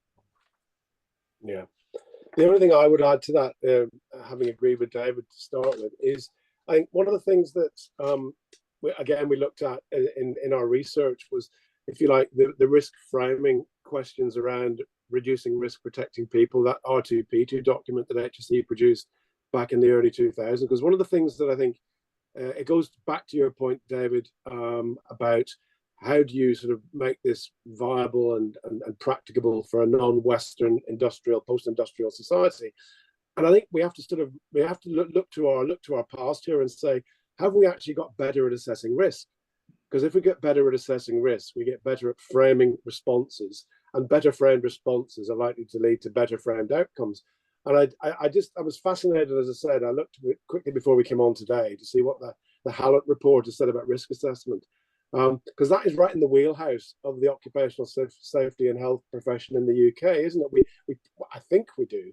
S4: Yeah. The only thing I would add to that, having agreed with David to start with, is I think one of the things that, we looked at in our research was, if you like, the risk framing questions around reducing risk, protecting people, that R2P2 document that HSE produced back in the early 2000s. Because one of the things that I think, it goes back to your point, David, about how do you sort of make this viable and practicable for a non-Western industrial, post-industrial society? And I think we have to look to our past here and say, have we actually got better at assessing risk? Because if we get better at assessing risk, we get better at framing responses, and better framed responses are likely to lead to better framed outcomes. And I was fascinated, as I said, I looked quickly before we came on today to see what the Hallett report has said about risk assessment. Because that is right in the wheelhouse of the occupational safety and health profession in the UK, isn't it? I think we do.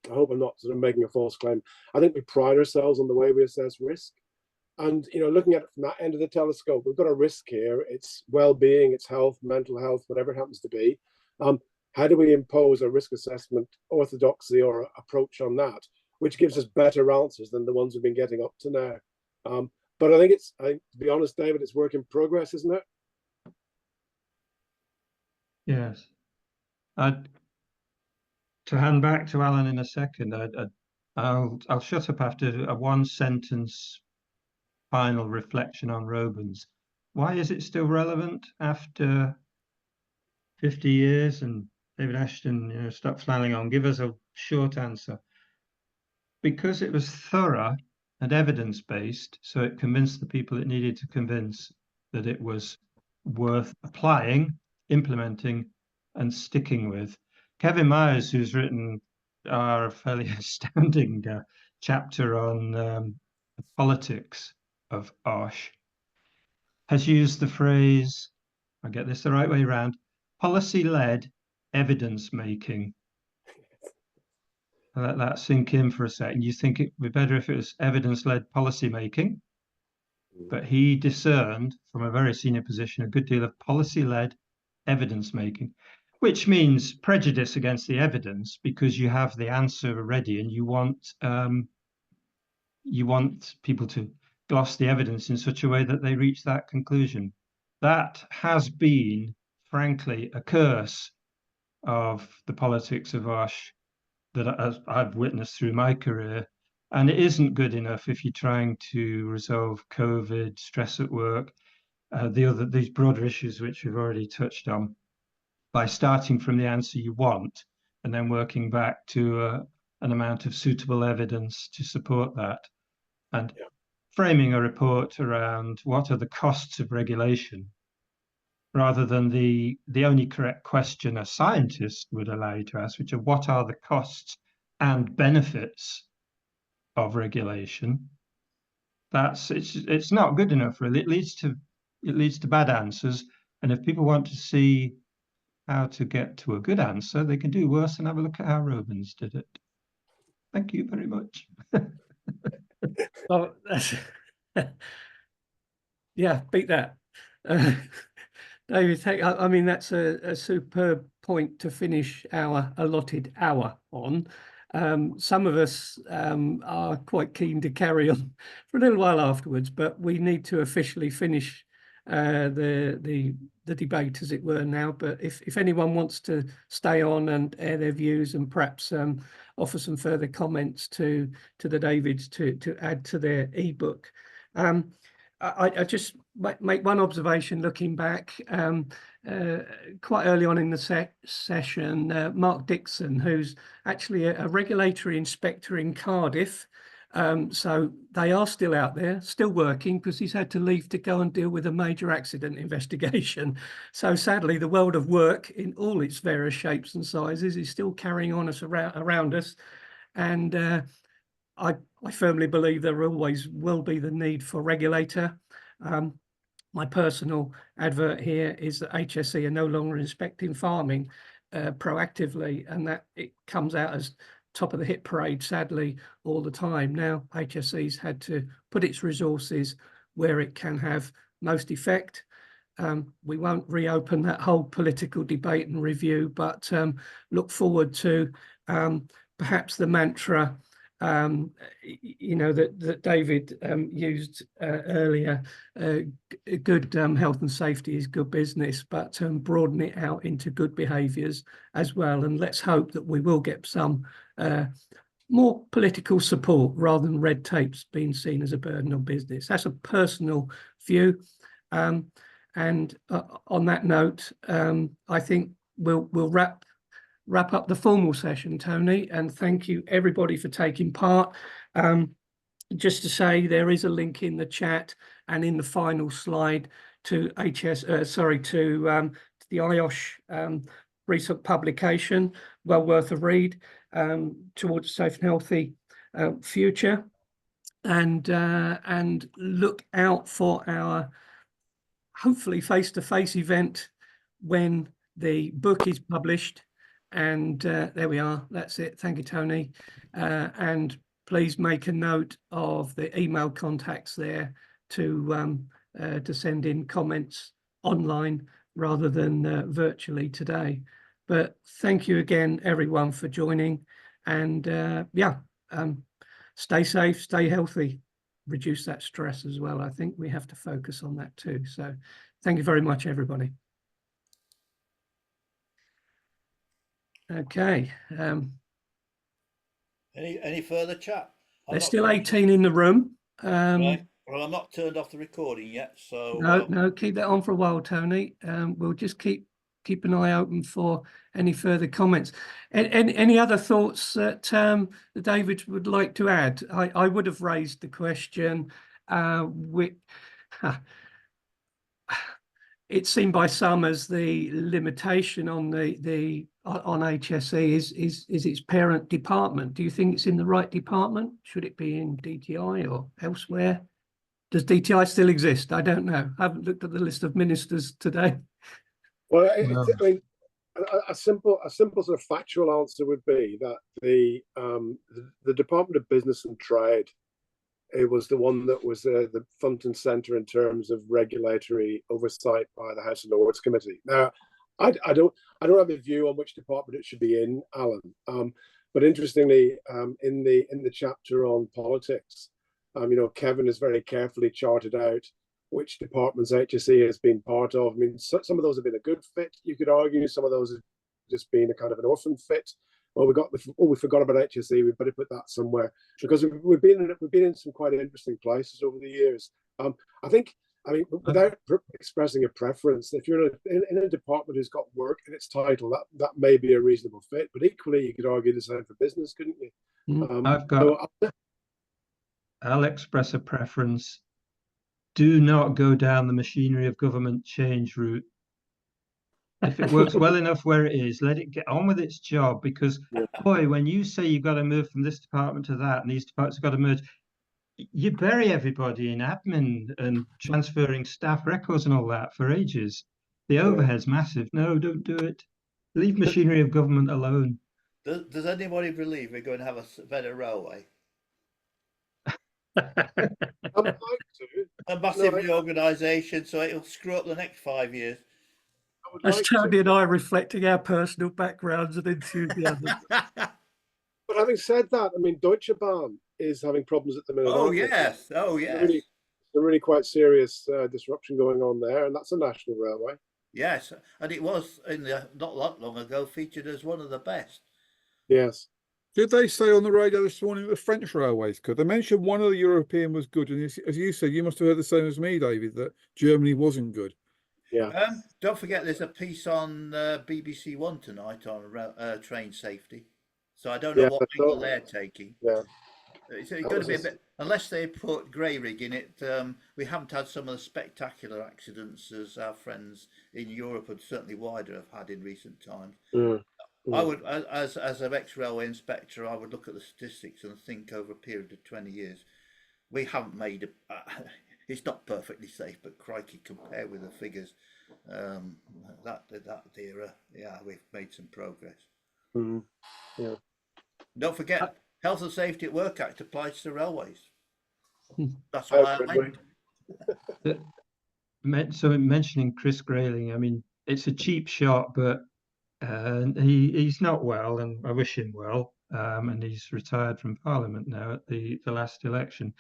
S4: I hope I'm not sort of making a false claim. I think we pride ourselves on the way we assess risk. And, looking at it from that end of the telescope, we've got a risk here. It's well-being, it's health, mental health, whatever it happens to be. How do we impose a risk assessment orthodoxy or approach on that, which gives us better answers than the ones we've been getting up to now? But I think to be honest, David, it's work in progress, isn't it?
S3: Yes. To hand back to Alan in a second, I'll shut up after a one-sentence final reflection on Robins. Why is it still relevant after 50 years? And David Ashton, stop flailing on. Give us a short answer. Because it was thorough and evidence-based, so it convinced the people it needed to convince that it was worth applying, implementing, and sticking with. Kevin Myers, who's written a fairly astounding chapter on the politics of IOSH, has used the phrase, I get this the right way around, policy-led evidence-making. Let that sink in for a second. You think it would be better if it was evidence-led policy-making, but he discerned from a very senior position a good deal of policy-led evidence-making, which means prejudice against the evidence because you have the answer ready and you want people to gloss the evidence in such a way that they reach that conclusion. That has been, frankly, a curse of the politics of IOSH that I've witnessed through my career. And it isn't good enough if you're trying to resolve COVID, stress at work, these broader issues which we've already touched on, by starting from the answer you want and then working back to an amount of suitable evidence to support that. And framing a report around what are the costs of regulation, rather than the only correct question a scientist would allow you to ask, which are what are the costs and benefits of regulation, it's not good enough, really. It leads to bad answers. And if people want to see how to get to a good answer, they can do worse and have a look at how Romans did it. Thank you very much.
S2: Oh, yeah, beat that. David, I mean, that's a superb point to finish our allotted hour on. Some of us are quite keen to carry on for a little while afterwards, but we need to officially finish the debate, as it were, now. But if anyone wants to stay on and air their views and perhaps offer some further comments to the Davids to add to their ebook. I just make one observation looking back. Quite early on in the session, Mark Dixon, who's actually a regulatory inspector in Cardiff, so they are still out there, still working, because he's had to leave to go and deal with a major accident investigation. So sadly, the world of work in all its various shapes and sizes is still carrying on around us. And I firmly believe there always will be the need for regulator. My personal advert here is that HSE are no longer inspecting farming proactively, and that it comes out as top of the hit parade, sadly, all the time. Now, HSE's had to put its resources where it can have most effect. We won't reopen that whole political debate and review, but look forward to perhaps the mantra that David used earlier. Good health and safety is good business, but broaden it out into good behaviours as well. And let's hope that we will get some more political support rather than red tapes being seen as a burden on business. That's a personal view. And on that note, I think we'll wrap up the formal session, Tony, and thank you everybody for taking part. Just to say, there is a link in the chat and in the final slide to the IOSH recent publication, well worth a read, towards a safe and healthy future. And look out for our hopefully face-to-face event when the book is published. And there we are. That's it. Thank you, Tony. And please make a note of the email contacts there to send in comments online rather than virtually today. But thank you again, everyone, for joining. And stay safe, stay healthy, reduce that stress as well. I think we have to focus on that too. So thank you very much, everybody. Okay.
S1: Any further chat?
S2: There's still 18 in the room.
S1: Right. Well, I'm not turned off the recording yet, so
S2: no, keep that on for a while, Tony. We'll just keep an eye open for any further comments. Any other thoughts that David would like to add? I would have raised the question. It's seen by some as the limitation on on HSE is its parent department. Do you think it's in the right department? Should it be in DTI or elsewhere? Does DTI still exist? I don't know. I haven't looked at the list of ministers today.
S4: Well, I mean, a simple sort of factual answer would be that the Department of Business and Trade, it was the one that was the front and centre in terms of regulatory oversight by the House of Lords Committee. Now, I don't have a view on which department it should be in, Alan. But interestingly, in the chapter on politics, Kevin has very carefully charted out which departments HSE has been part of. I mean, some of those have been a good fit, you could argue. Some of those have just been a kind of an orphan fit. Well, we forgot about HSE. We better put that somewhere, because we've been in some quite interesting places over the years. I mean, without expressing a preference, if you're in a department who's got work in its title, that may be a reasonable fit. But equally, you could argue the same for business, couldn't you?
S3: I'll express a preference. Do not go down the machinery of government change route. If it works well enough where it is, let it get on with its job. Because, boy, when you say you've got to move from this department to that, and these departments have got to merge, you bury everybody in admin and transferring staff records and all that for ages. The overhead's massive. No, don't do it. Leave machinery of government alone.
S1: Does anybody believe we're going to have a better railway?
S4: I'd like to.
S1: A massive reorganisation, so it'll screw up the next 5 years.
S2: That's Tony and I reflecting our personal backgrounds and enthusiasm.
S4: But having said that, I mean, Deutsche Bahn is having problems at the minute.
S1: Oh yes, oh yes.
S4: Really quite serious disruption going on there, and that's a national railway.
S1: Yes, and it was not that long ago featured as one of the best.
S4: Yes.
S5: Did they say on the radio this morning that the French railways could? They mentioned one of the European was good, and as you said, you must have heard the same as me, David, that Germany wasn't good.
S4: Yeah.
S1: Don't forget, there's a piece on BBC One tonight on train safety. So I don't know what angle they're taking.
S4: Yeah.
S1: It's going to be a bit, unless they put grey rig in it. We haven't had some of the spectacular accidents as our friends in Europe and certainly wider have had in recent times. I would, as an ex-railway inspector, I would look at the statistics and think over a period of 20 years, we haven't made it's not perfectly safe, but crikey, compare with the figures, that era, yeah, we've made some progress.
S4: Yeah.
S1: Don't forget, Health and Safety at Work Act applies to railways. That's why I
S3: went. So mentioning Chris Grayling, I mean, it's a cheap shot, but he's not well, and I wish him well. And he's retired from Parliament now at the last election,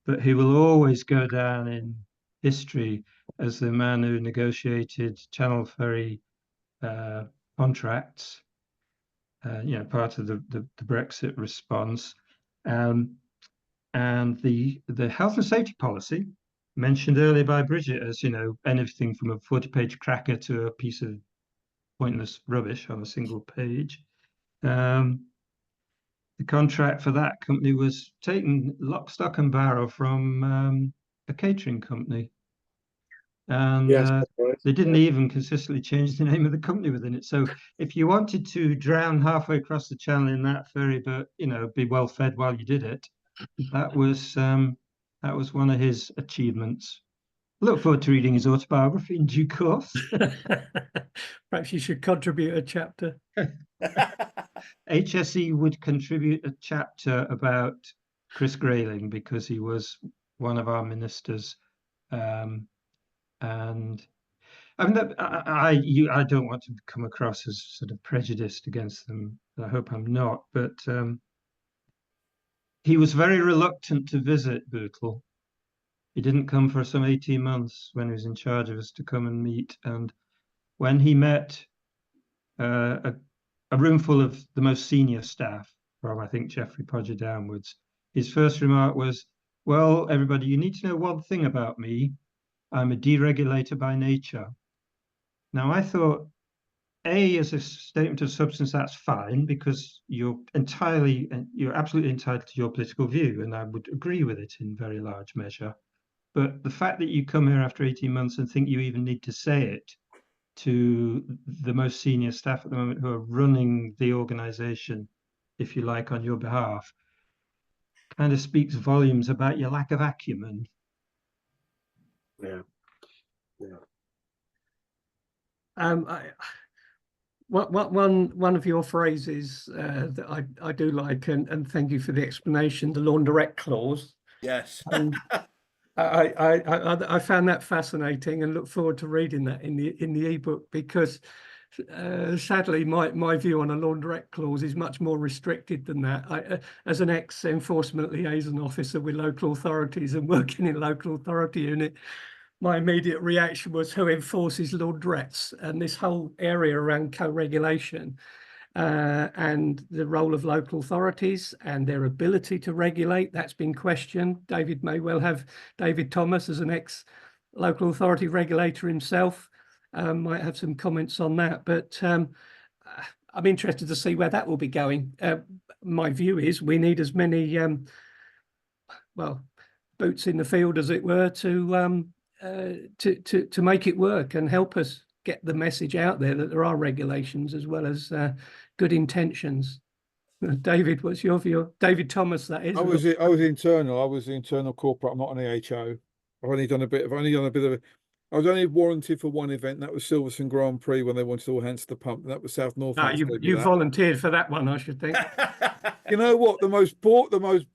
S3: but he will always go down in history as the man who negotiated Channel Ferry contracts. Part of the Brexit response, and the health and safety policy mentioned earlier by Bridget as anything from a 40-page cracker to a piece of pointless rubbish on a single page. The contract for that company was taken lock, stock and barrel from a catering company. And they didn't even consistently change the name of the company within it. So if you wanted to drown halfway across the channel in that ferry, but be well fed while you did it, that was one of his achievements. Look forward to reading his autobiography in due course.
S2: Perhaps you should contribute a chapter.
S3: HSE would contribute a chapter about Chris Grayling because he was one of our ministers. And I mean, I don't want to come across as sort of prejudiced against them. I hope I'm not. But he was very reluctant to visit Bootle. He didn't come for some 18 months when he was in charge of us to come and meet. And when he met a room full of the most senior staff, from I think Geoffrey Podger downwards, his first remark was, "Well, everybody, you need to know one thing about me. I'm a deregulator by nature." Now, I thought, as a statement of substance, that's fine because you're absolutely entitled to your political view, and I would agree with it in very large measure. But the fact that you come here after 18 months and think you even need to say it to the most senior staff at the moment who are running the organization, if you like, on your behalf, kind of speaks volumes about your lack of acumen.
S4: Yeah.
S2: One of your phrases that I do like, and thank you for the explanation, the laundrette clause.
S1: Yes.
S2: And I found that fascinating and look forward to reading that in the ebook, because sadly my view on a laundrette clause is much more restricted than that. As an ex-enforcement liaison officer with local authorities and working in local authority unit, my immediate reaction was, who enforces laundrettes? And this whole area around co-regulation and the role of local authorities and their ability to regulate, that's been questioned. David may well have, David Thomas, as an ex-local authority regulator himself, might have some comments on that. But I'm interested to see where that will be going. My view is we need as many, boots in the field, as it were, to make it work and help us get the message out there that there are regulations as well as good intentions. David, what's your view? David Thomas, that is.
S5: I was internal. I was the internal corporate. I'm not an AHO. I've only done a bit of. I was only warranted for one event. That was Silverstone Grand Prix when they wanted all hands to the pump. That was South Norfolk.
S2: You volunteered for that one, I should think.
S5: You know what? The most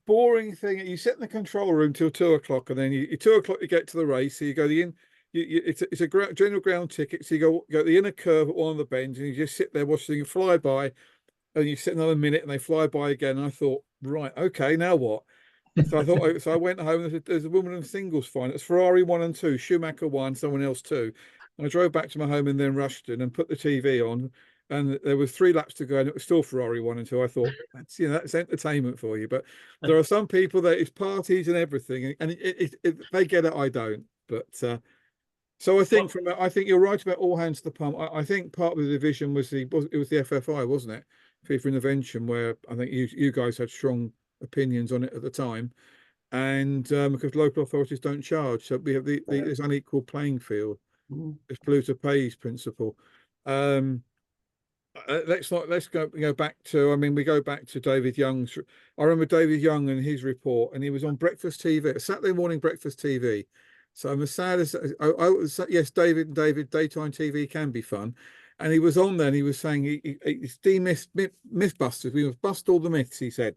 S5: boring thing. You sit in the control room till 2 o'clock, and then you 2 o'clock you get to the race. So you go the in. It's a general ground ticket. So you go the inner curve at one of the bends, and you just sit there watching you fly by. And you sit another minute and they fly by again. And I thought, right, okay, now what? So I went home. There's a woman in singles final. It's Ferrari 1 and 2, Schumacher 1, someone else 2. And I drove back to my home and then rushed in and put the TV on. And there was 3 laps to go, and it was still Ferrari 1 and 2. I thought, that's entertainment for you. But there are some people that it's parties and everything, and they get it. I don't. But so I think I think you're right about all hands to the pump. I think part of the division was the FFI, wasn't it? FIFA Intervention, where I think you guys had strong opinions on it at the time, and because local authorities don't charge, so we have this unequal playing field, this polluter pays principle. Let's go back to. I mean, we go back to David Young's. I remember David Young and his report, and he was on breakfast TV, Saturday morning breakfast TV. So I'm as sad as yes, David, daytime TV can be fun. And he was on there and he was saying he's mythbusters. We must bust all the myths, he said.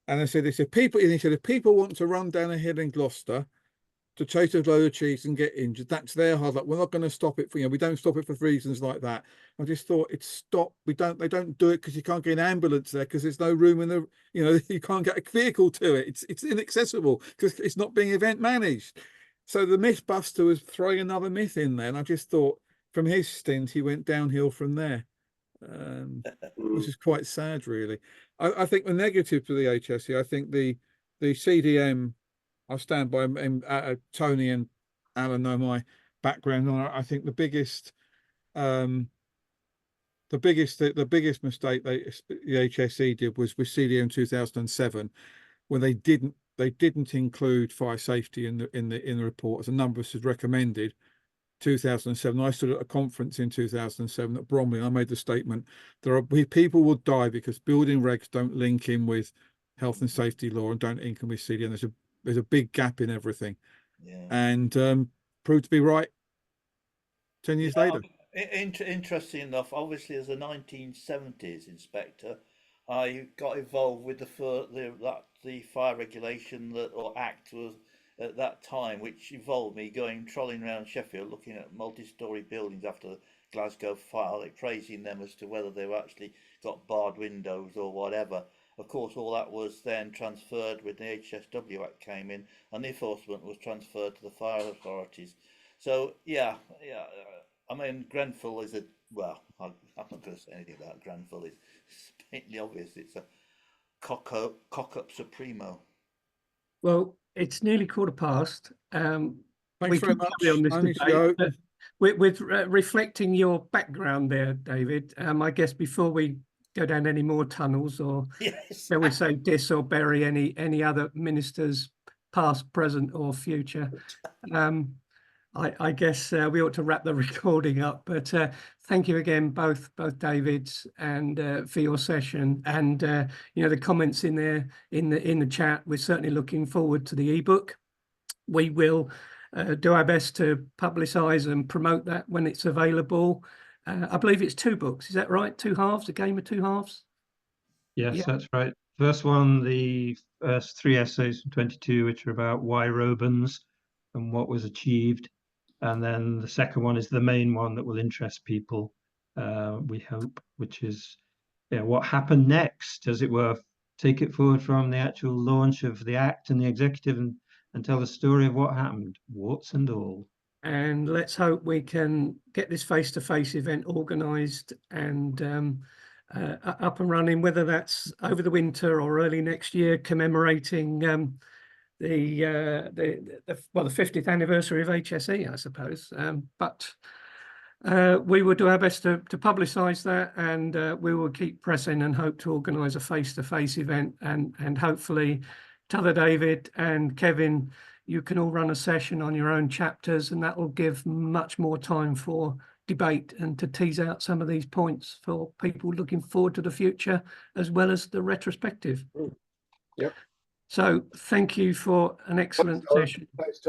S5: And I said, if people want to run down a hill in Gloucester to chase a load of cheese and get injured, that's their hard luck. We're not going to stop it we don't stop it for reasons like that. I just thought they don't do it because you can't get an ambulance there because there's no room in the, you can't get a vehicle to it. It's inaccessible because it's not being event managed. So the mythbuster was throwing another myth in there. And I just thought, from his stint, he went downhill from there, which is quite sad, really. I think the negative to the HSE, I think the CDM, I stand by Tony and Alan know my background on it. I think the biggest mistake the HSE did was with CDM in 2007, when they didn't include fire safety in the report, as a number of us had recommended. 2007, I stood at a conference in 2007 at Bromley, and I made the statement: people will die because building regs don't link in with health and safety law and don't link in with CDM. There's a big gap in everything, and proved to be right 10 years later.
S1: Interesting enough, obviously, as a 1970s inspector, I got involved with the fire regulation act was at that time, which involved me trolling around Sheffield, looking at multi-storey buildings after the Glasgow fire, like praising them as to whether they were actually got barred windows or whatever. Of course, all that was then transferred when the HSW Act came in, and the enforcement was transferred to the fire authorities. So I mean, Grenfell is I'm not going to say anything about Grenfell. It's painfully obvious. It's a cock up supremo.
S2: Well, it's nearly 15:15.
S5: Thanks very much. On this debate,
S2: with reflecting your background there, David, I guess before we go down any more tunnels, or shall we say diss or bury any other ministers, past, present or future, I guess we ought to wrap the recording up. But thank you again, both Davids, and for your session, and the comments in there in the chat. We're certainly looking forward to the ebook. We will do our best to publicise and promote that when it's available. I believe it's 2 books. Is that right? 2 halves, a game of 2 halves?
S3: Yes, that's right. First one, the first 3 essays from 22, which are about why Robans and what was achieved. And then the second one is the main one that will interest people, we hope, which is what happened next, as it were. Take it forward from the actual launch of the Act and the executive and tell the story of what happened, warts and all.
S2: And let's hope we can get this face-to-face event organised and up and running, whether that's over the winter or early next year, commemorating the 50th anniversary of HSE, I suppose. But we will do our best to publicise that, and we will keep pressing and hope to organise a face-to-face event, and hopefully T'other David and Kevin, you can all run a session on your own chapters, and that will give much more time for debate and to tease out some of these points for people looking forward to the future as well as the retrospective.
S4: Yep.
S2: So thank you for an excellent session.
S4: Thanks,